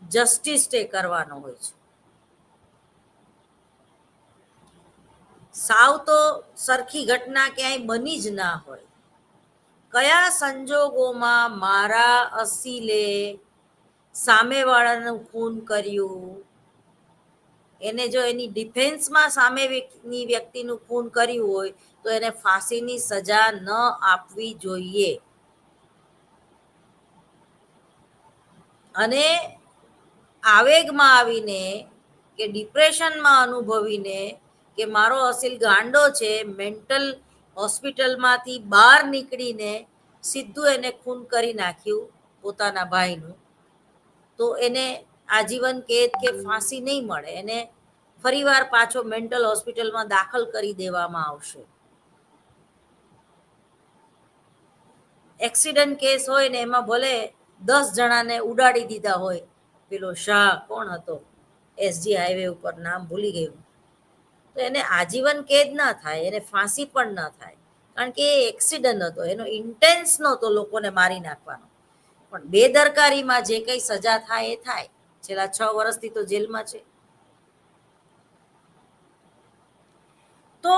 જસ્ટિસ ડે કરવાનો હોય છે. સાવ તો સરખી ઘટના ક્યાંય બની જ ના હોય. કયા સંજોગોમાં મારા અસીલે સામેવાળાનું ખૂન કર્યું, એને જો એની ડિફેન્સમાં સામેની વ્યક્તિનું ખૂન કર્યું હોય તો એને ફાંસીની સજા ન આપવી જોઈએ. અને આવેગમાં આવીને કે ડિપ્રેશનમાં અનુભવીને કે મારો અસીલ ગાંડો છે, મેન્ટલ હોસ્પિટલમાંથી બહાર નીકળીને સીધું એને ખૂન કરી નાખ્યું પોતાના ભાઈનું, તો એને આજીવન કેદ કે ફાંસી નહીં મળે, એને ફરીવાર પાછો મેન્ટલ હોસ્પિટલમાં દાખલ કરી દેવામાં આવશે. એક્સિડન્ટ કેસ હોય ને એમાં ભલે 10 જણાને ઉડાડી દીધા હોય, પેલો શાહ કોણ હતો એસજી હાઈવે ઉપર, નામ ભૂલી ગયું, તો એને આજીવન કેદ ના થાય, એને ફાંસી પણ ના થાય, કારણ કે એ એક્સિડન્ટ હતો, એનો ઇન્ટેન્સ નહોતો લોકોને મારી નાખવાનો. પણ બેદરકારીમાં જે કંઈ સજા થાય એ થાય. છેલ્લા 6 વર્ષથી તો જેલમાં છે. તો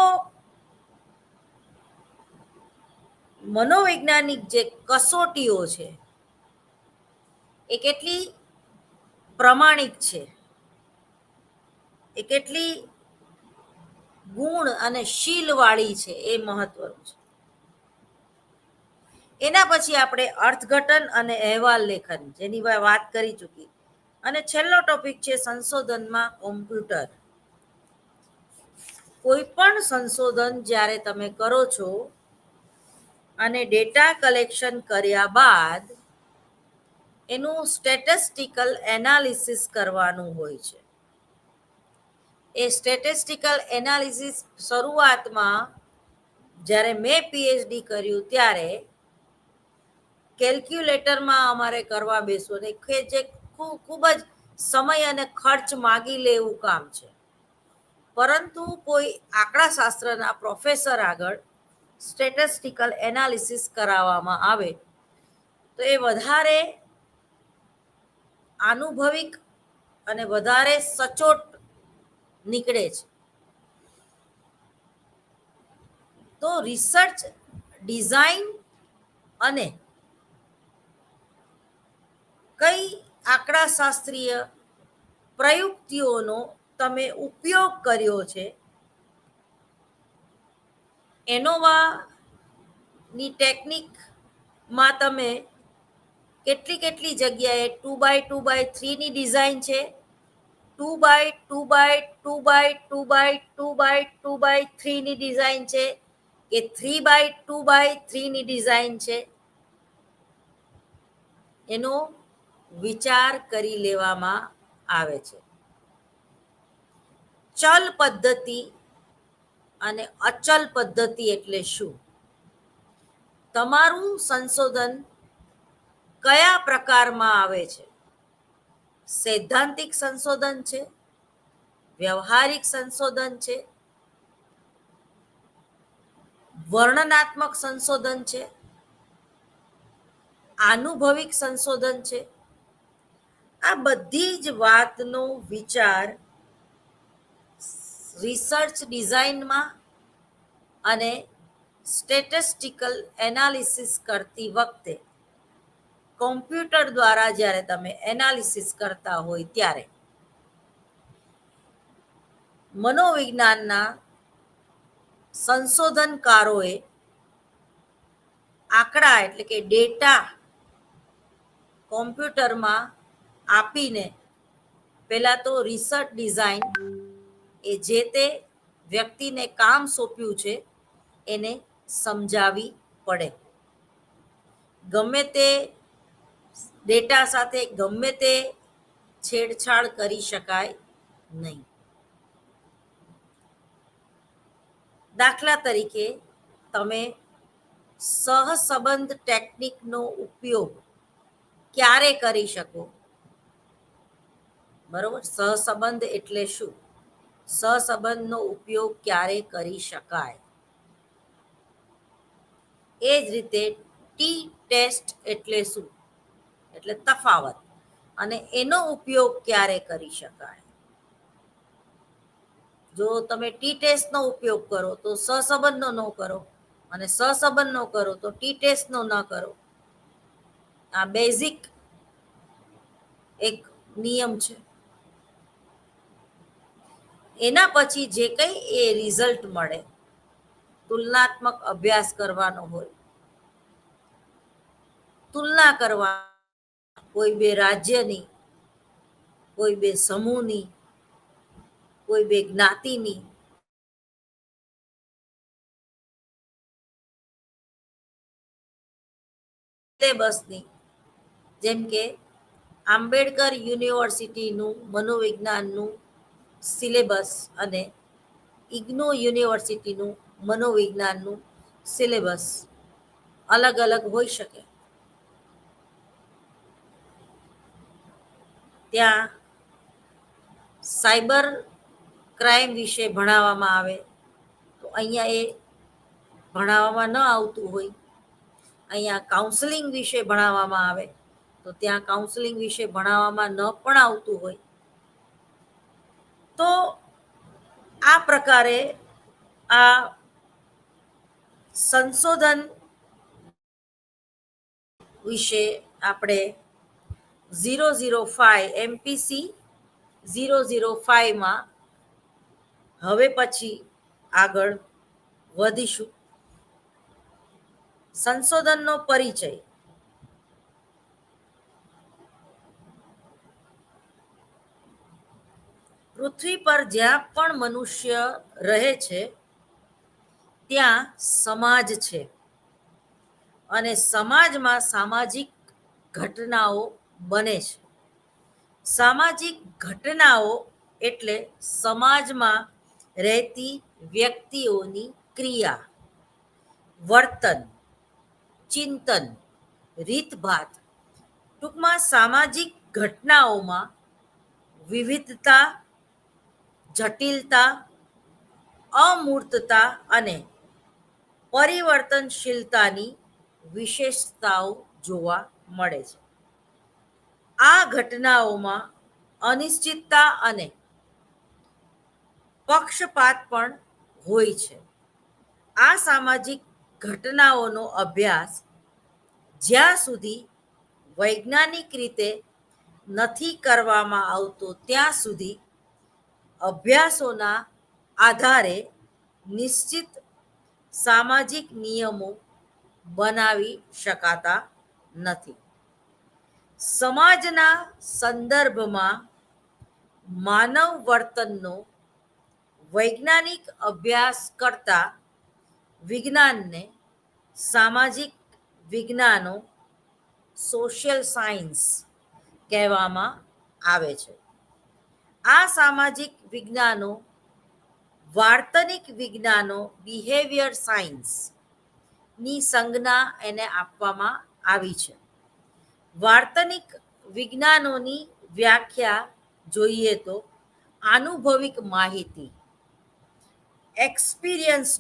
મનોવૈજ્ઞાનિક જે કસોટીઓ છે એ કેટલી પ્રમાણિક છે, એ કેટલી ગુણ અને શીલવાળી છે, એ મહત્વનું છે. એના પછી આપણે અર્થઘટન અને અહેવાલ લેખન, જેની વાત કરી ચૂકી. અને છેલ્લો ટોપિક છે સંશોધનમાં કોમ્પ્યુટર. કોઈ પણ સંશોધન જ્યારે તમે કરો છો અને ડેટા કલેક્શન કર્યા બાદ એનું સ્ટેટિસ્ટિકલ એનાલિસિસ કરવાનું હોય છે. એ સ્ટેટિસ્ટિકલ એનાલિસિસ શરૂઆતમાં જ્યારે મેં પીએચડી કર્યું ત્યારે કેલ્ક્યુલેટરમાં અમારે કરવા બેસવું, ને જે ખૂબ જ સમય અને ખર્ચ માગી લે એવું કામ છે. પરંતુ કોઈ આંકડાશાસ્ત્રના પ્રોફેસર આગળ સ્ટેટિસ્ટિકલ એનાલિસિસ કરાવવામાં આવે તો એ વધારે આનુભવિક અને વધારે સચોટ નીકળે છે. તો રિસર્ચ ડિઝાઇન અને કઈ આંકડાશાસ્ત્રીય પ્રયુક્તિઓનો તમે ઉપયોગ કર્યો છે, એનોવાની ટેકનિકમાં તમે કેટલી જગ્યાએ 2x2x3 ની ડિઝાઇન છે, 2x2x2x2x2x3 ની ડિઝાઇન છે કે 3x2x3 ની ડિઝાઇન છે, એનો વિચાર કરી લેવામાં આવે છે. ચલ પદ્ધતિ અને અચલ પદ્ધતિ એટલે શું? તમારું સંશોધન કયા પ્રકારમાં આવે છે? સૈદ્ધાંતિક સંશોધન છે, વ્યવહારિક સંશોધન છે, વર્ણનાત્મક સંશોધન છે, આનુભવિક સંશોધન છે. આ બધી જ વાતનો વિચાર રિસર્ચ ડિઝાઇનમાં અને સ્ટેટિસ્ટિકલ એનાલિસિસ કરતી વખતે કોમ્પ્યુટર દ્વારા જ્યારે તમે એનાલિસિસ કરતા હોય ત્યારે મનોવિજ્ઞાનના સંશોધનકારોએ આંકડા એટલે કે ડેટા કોમ્પ્યુટરમાં આપીને પહેલા તો રિસર્ચ ડિઝાઇન, એ જે તે વ્યક્તિને કામ સોંપ્યું છે એને સમજાવી પડે. ગમે તે ડેટા સાથે ગમે તે છેડછાડ કરી શકાય નહીં. દાખલા તરીકે તમે સહસંબંધ ટેકનિકનો ઉપયોગ ક્યારે કરી શકો? બરોબર, સહસંબંધ એટલે શું? સહસંબંધનો ઉપયોગ ક્યારે કરી શકાય? એ જ રીતે ટી ટેસ્ટ એટલે શું? એટલે તફાવત, અને એનો ઉપયોગ ક્યારે કરી શકાય? જો તમે ટી ટેસ્ટનો ઉપયોગ કરો તો સહસંબંધનો ન કરો, અને સહસંબંધનો કરો તો ટી ટેસ્ટનો ન કરો. આ બેઝિક એક નિયમ છે. એના પછી જે કંઈ એ રિઝલ્ટ મળે, તુલનાત્મક અભ્યાસ કરવાનો હોય, તુલના કરવા કોઈ બે રાજ્યની, કોઈ બે સમૂહની, કોઈ બે જ્ઞાતિની, સિલેબસની, જેમ કે આંબેડકર યુનિવર્સિટીનું મનોવિજ્ઞાનનું સિલેબસ અને ઇગ્નો યુનિવર્સિટીનું મનોવિજ્ઞાનનું સિલેબસ અલગ અલગ હોઈ શકે. ત્યાં સાયબર ક્રાઇમ વિશે ભણાવવામાં આવે તો અહીંયા એ ભણાવવામાં ન આવતું હોય. અહીંયા કાઉન્સેલિંગ વિશે ભણાવવામાં આવે તો ત્યાં કાઉન્સેલિંગ વિશે ભણાવવામાં ન પણ આવતું હોય. તો આ પ્રકારે આ સંશોધન વિશે આપણે 005 એમપીસી 005માં હવે પછી આગળ વધીશું. સંશોધનનો પરિચય. પૃથ્વી પર જ્યાં પણ મનુષ્ય રહે છે ત્યાં સમાજ છે અને સમાજમાં સામાજિક ઘટનાઓ બને છે. સામાજિક ઘટનાઓ એટલે સમાજમાં રહેતી વ્યક્તિઓની ક્રિયા, વર્તન, ચિંતન, રીતભાત. ટૂંકમાં સામાજિક ઘટનાઓમાં વિવિધતા, જટિલતા, અમૂર્તતા અને પરિવર્તનશીલતાની વિશેષતાઓ જોવા મળે છે. આ ઘટનાઓમાં અનિશ્ચિતતા અને પક્ષપાત પણ હોય છે. આ સામાજિક ઘટનાઓનો અભ્યાસ જ્યાં સુધી વૈજ્ઞાનિક રીતે નથી કરવામાં આવતો ત્યાં સુધી અભ્યાસોના આધારે નિશ્ચિત સામાજિક નિયમો બનાવી શકાતા નથી. સમાજના સંદર્ભમાં માનવ વર્તનનો વૈજ્ઞાનિક અભ્યાસ કરતા વિજ્ઞાનને સામાજિક વિજ્ઞાનો, સોશિયલ સાયન્સ કહેવામાં આવે છે. આ સામાજિક વિજ્ઞાનો વાર્તનિક વિજ્ઞાનો, બિહેવિયર સાયન્સ ની સંજ્ઞા એને આપવામાં આવી છે. વાર્તનિક વિજ્ઞાનોની વ્યાખ્યા જોઈએ તો આનુભવિક માહિતી, એક્સપિરિયન્સ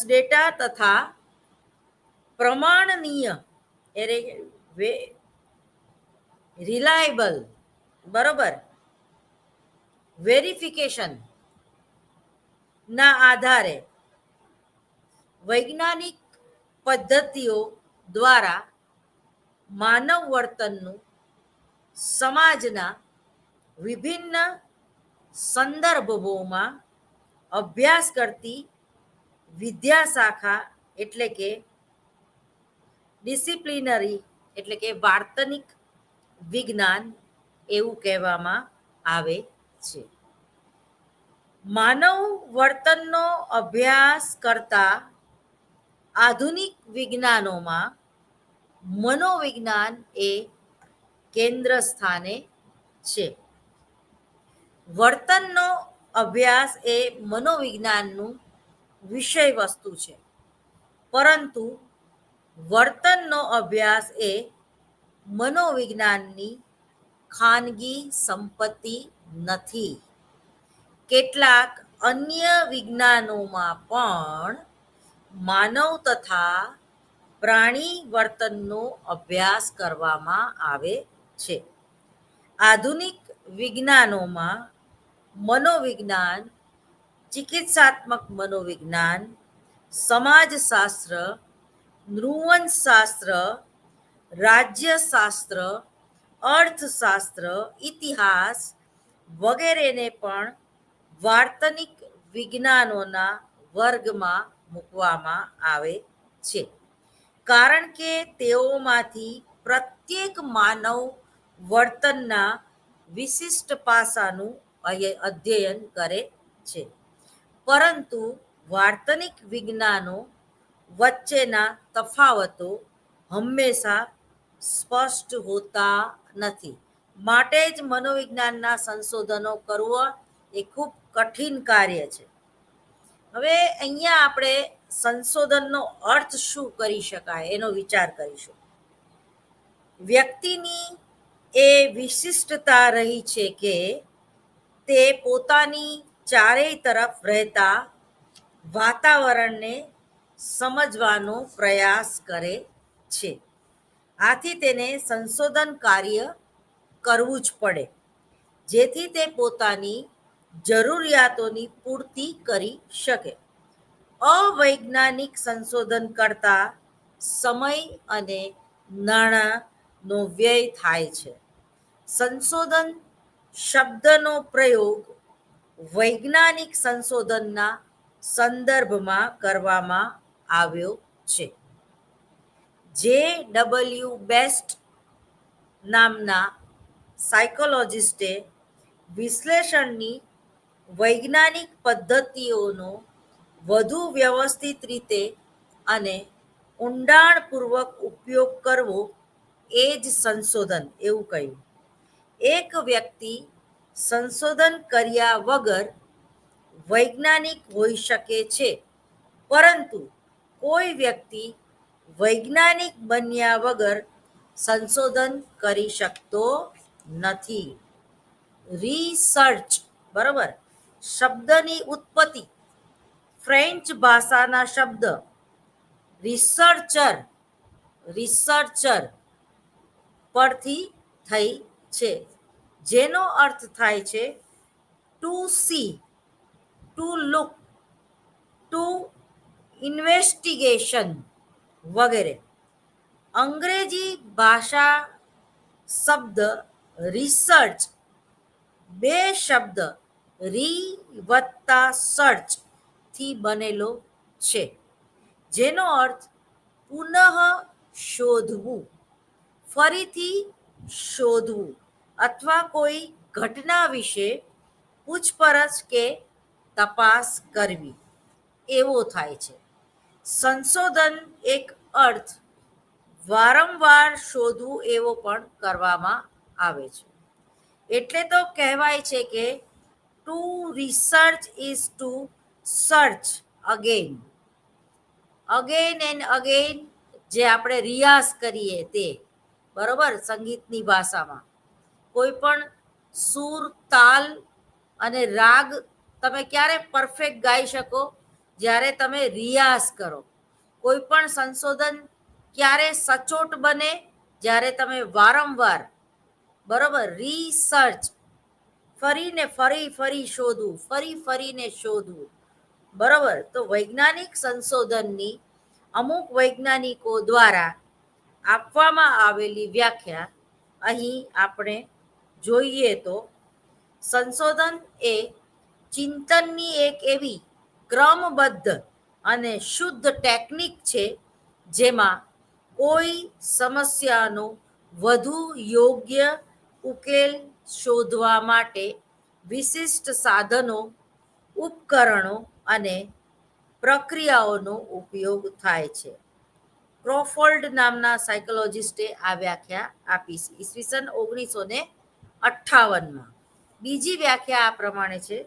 ડેટા તથા પ્રમાણનીય રિલાયબલ, બરોબર, વેરિફિકેશન ના આધારે વૈજ્ઞાનિક પદ્ધતિઓ દ્વારા માનવ વર્તનનું સમાજના વિભિન્ન સંદર્ભોમાં અભ્યાસ કરતી વિદ્યાશાખા એટલે કે ડિસિપ્લિનરી એટલે કે વાર્તનિક વિજ્ઞાન એવું કહેવામાં આવે છે. માનવ વર્તનનો અભ્યાસ કરતા આધુનિક વિજ્ઞાનોમાં મનોવિજ્ઞાન એ કેન્દ્ર સ્થાને છે. વર્તનનો અભ્યાસ એ મનોવિજ્ઞાનનું વિષય વસ્તુ છે, પરંતુ વર્તનનો અભ્યાસ એ મનોવિજ્ઞાનની ખાનગી સંપત્તિ નથી. કેટલાક અન્ય વિજ્ઞાનોમાં પણ માનવ તથા પ્રાણી વર્તનનો અભ્યાસ કરવામાં આવે છે. આધુનિક વિજ્ઞાનોમાં મનોવિજ્ઞાન, ચિકિત્સાત્મક મનોવિજ્ઞાન, સમાજશાસ્ત્ર, નૃવંશશાસ્ત્ર, રાજ્યશાસ્ત્ર, અર્થશાસ્ત્ર, ઇતિહાસ વગેરેને પણ વાર્તનિક વિજ્ઞાનોના વર્ગમાં મૂકવામાં આવે છે, કારણ કે તેઓમાંથી પ્રત્યેક માનવ વર્તનના વિશિષ્ટ પાસાનું અધ્યયન કરે છે. પરંતુ વાર્તનિક વિજ્ઞાનો વચ્ચેના તફાવતો હંમેશા સ્પષ્ટ હોતા નથી. માટે જ મનોવિજ્ઞાનના સંશોધનો કરવો એ ખૂબ કઠિન કાર્ય છે. હવે અહીંયા આપણે સંશોધનનો અર્થ શું કરી શકાય એનો વિચાર કરીશું. વ્યક્તિની એ વિશિષ્ટતા રહી છે કે તે પોતાની ચારેય તરફ રહેતા વાતાવરણને સમજવાનો પ્રયાસ કરે છે. આથી તેને સંશોધન કાર્ય કરવું જ પડે, જેથી તે પોતાની જરૂરિયાતોની પૂર્તિ કરી શકે. અવૈજ્ઞાનિક સંશોધન કરતા સમય અને નાણાંનો વ્યય થાય છે. સંશોધન શબ્દનો પ્રયોગ વૈજ્ઞાનિક સંશોધનના સંદર્ભમાં કરવામાં આવ્યો છે. જે.ડબલ્યુ. બેસ્ટ નામના સાયકોલોજિસ્ટે વિશ્લેષણની વૈજ્ઞાનિક પદ્ધતિઓનો વધુ વ્યવસ્થિત રીતે અને ઊંડાણપૂર્વક ઉપયોગ કરવો એ જ સંશોધન એવું કહ્યું. એક વ્યક્તિ સંશોધન કર્યા વગર વૈજ્ઞાનિક હોઈ શકે છે, પરંતુ કોઈ વ્યક્તિ વૈજ્ઞાનિક બન્યા વગર સંશોધન કરી શકતો નથી. રિસર્ચ, બરોબર, શબ્દની ઉત્પત્તિ ફ્રેન્ચ ભાષાના શબ્દ રિસર્ચર પરથી થઈ છે, જેનો અર્થ થાય છે to see, to look, to investigation વગેરે. અંગ્રેજી ભાષા શબ્દ રિસર્ચ બે શબ્દ રી વત્તા સર્ચ થી બનેલો છે, જેનો અર્થ પુનઃ શોધવું, ફરીથી શોધવું અથવા કોઈ ઘટના વિશે પૂછપરછ કે તપાસ કરવી એવો થાય છે. સંશોધન એક અર્થ વારંવાર શોધવું એવો પણ કરવામાં આવે છે. એટલે તો કહેવાય છે કે to research is to search again and again. જે આપણે રિયાઝ કરીએ તે, બરોબર, સંગીતની ભાષામાં કોઈ પણ સૂર, તાલ અને રાગ તમે ક્યારે પરફેક્ટ ગાઈ શકો? જ્યારે તમે રિયાઝ કરો. કોઈ પણ સંશોધન ક્યારે સચોટ બને? જ્યારે તમે વારંવાર, બરોબર, રિસર્ચ, ફરીને ફરી શોધવું, ફરીને શોધવું, બરોબર. તો વૈજ્ઞાનિક સંશોધનની અમુક વૈજ્ઞાનિકો દ્વારા આપવામાં આવેલી વ્યાખ્યા અહીં આપણે જોઈએ તો, સંશોધન એ ચિંતનની એક એવી ક્રમબદ્ધ અને શુદ્ધ ટેકનિક છે જેમાં કોઈ સમસ્યાનો વધુ યોગ્ય ઉકેલ શોધવા માટે વિશિષ્ટ સાધનો, ઉપકરણો અને પ્રક્રિયાઓનો ઉપયોગ થાય છે. ક્રોફોર્ડ નામના સાયકોલોજિસ્ટે આ વ્યાખ્યા આપી છે ઈસવીસન 1958માં. બીજી વ્યાખ્યા આ પ્રમાણે છે: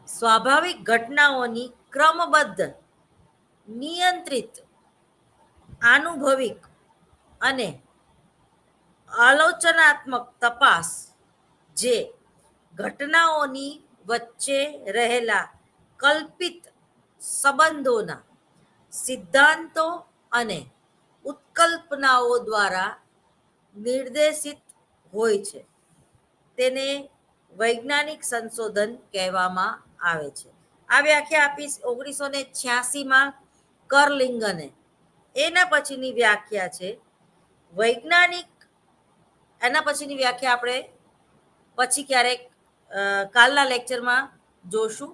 સ્વાભાવિક ઘટનાઓની ક્રમબદ્ધ, નિયંત્રિત, આનુભવિક અને આલોચનાત્મક તપાસ, જે ઘટનાઓની વચ્ચે રહેલા કલ્પિત સંબંધોના સિદ્ધાંતો અને ઉત્કલ્પનાઓ દ્વારા નિર્દેશિત હોય છે, તેને વૈજ્ઞાનિક સંશોધન કહેવામાં આવે છે. આ વ્યાખ્યા આપી 1986માં કર્લિંગને. એના પછીની વ્યાખ્યા છે વૈજ્ઞાનિક. એના પછીની વ્યાખ્યા આપણે પછી ક્યારેક કાલના લેક્ચરમાં જોશું.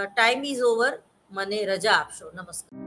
Time is over. મને રજા આપશો. નમસ્કાર.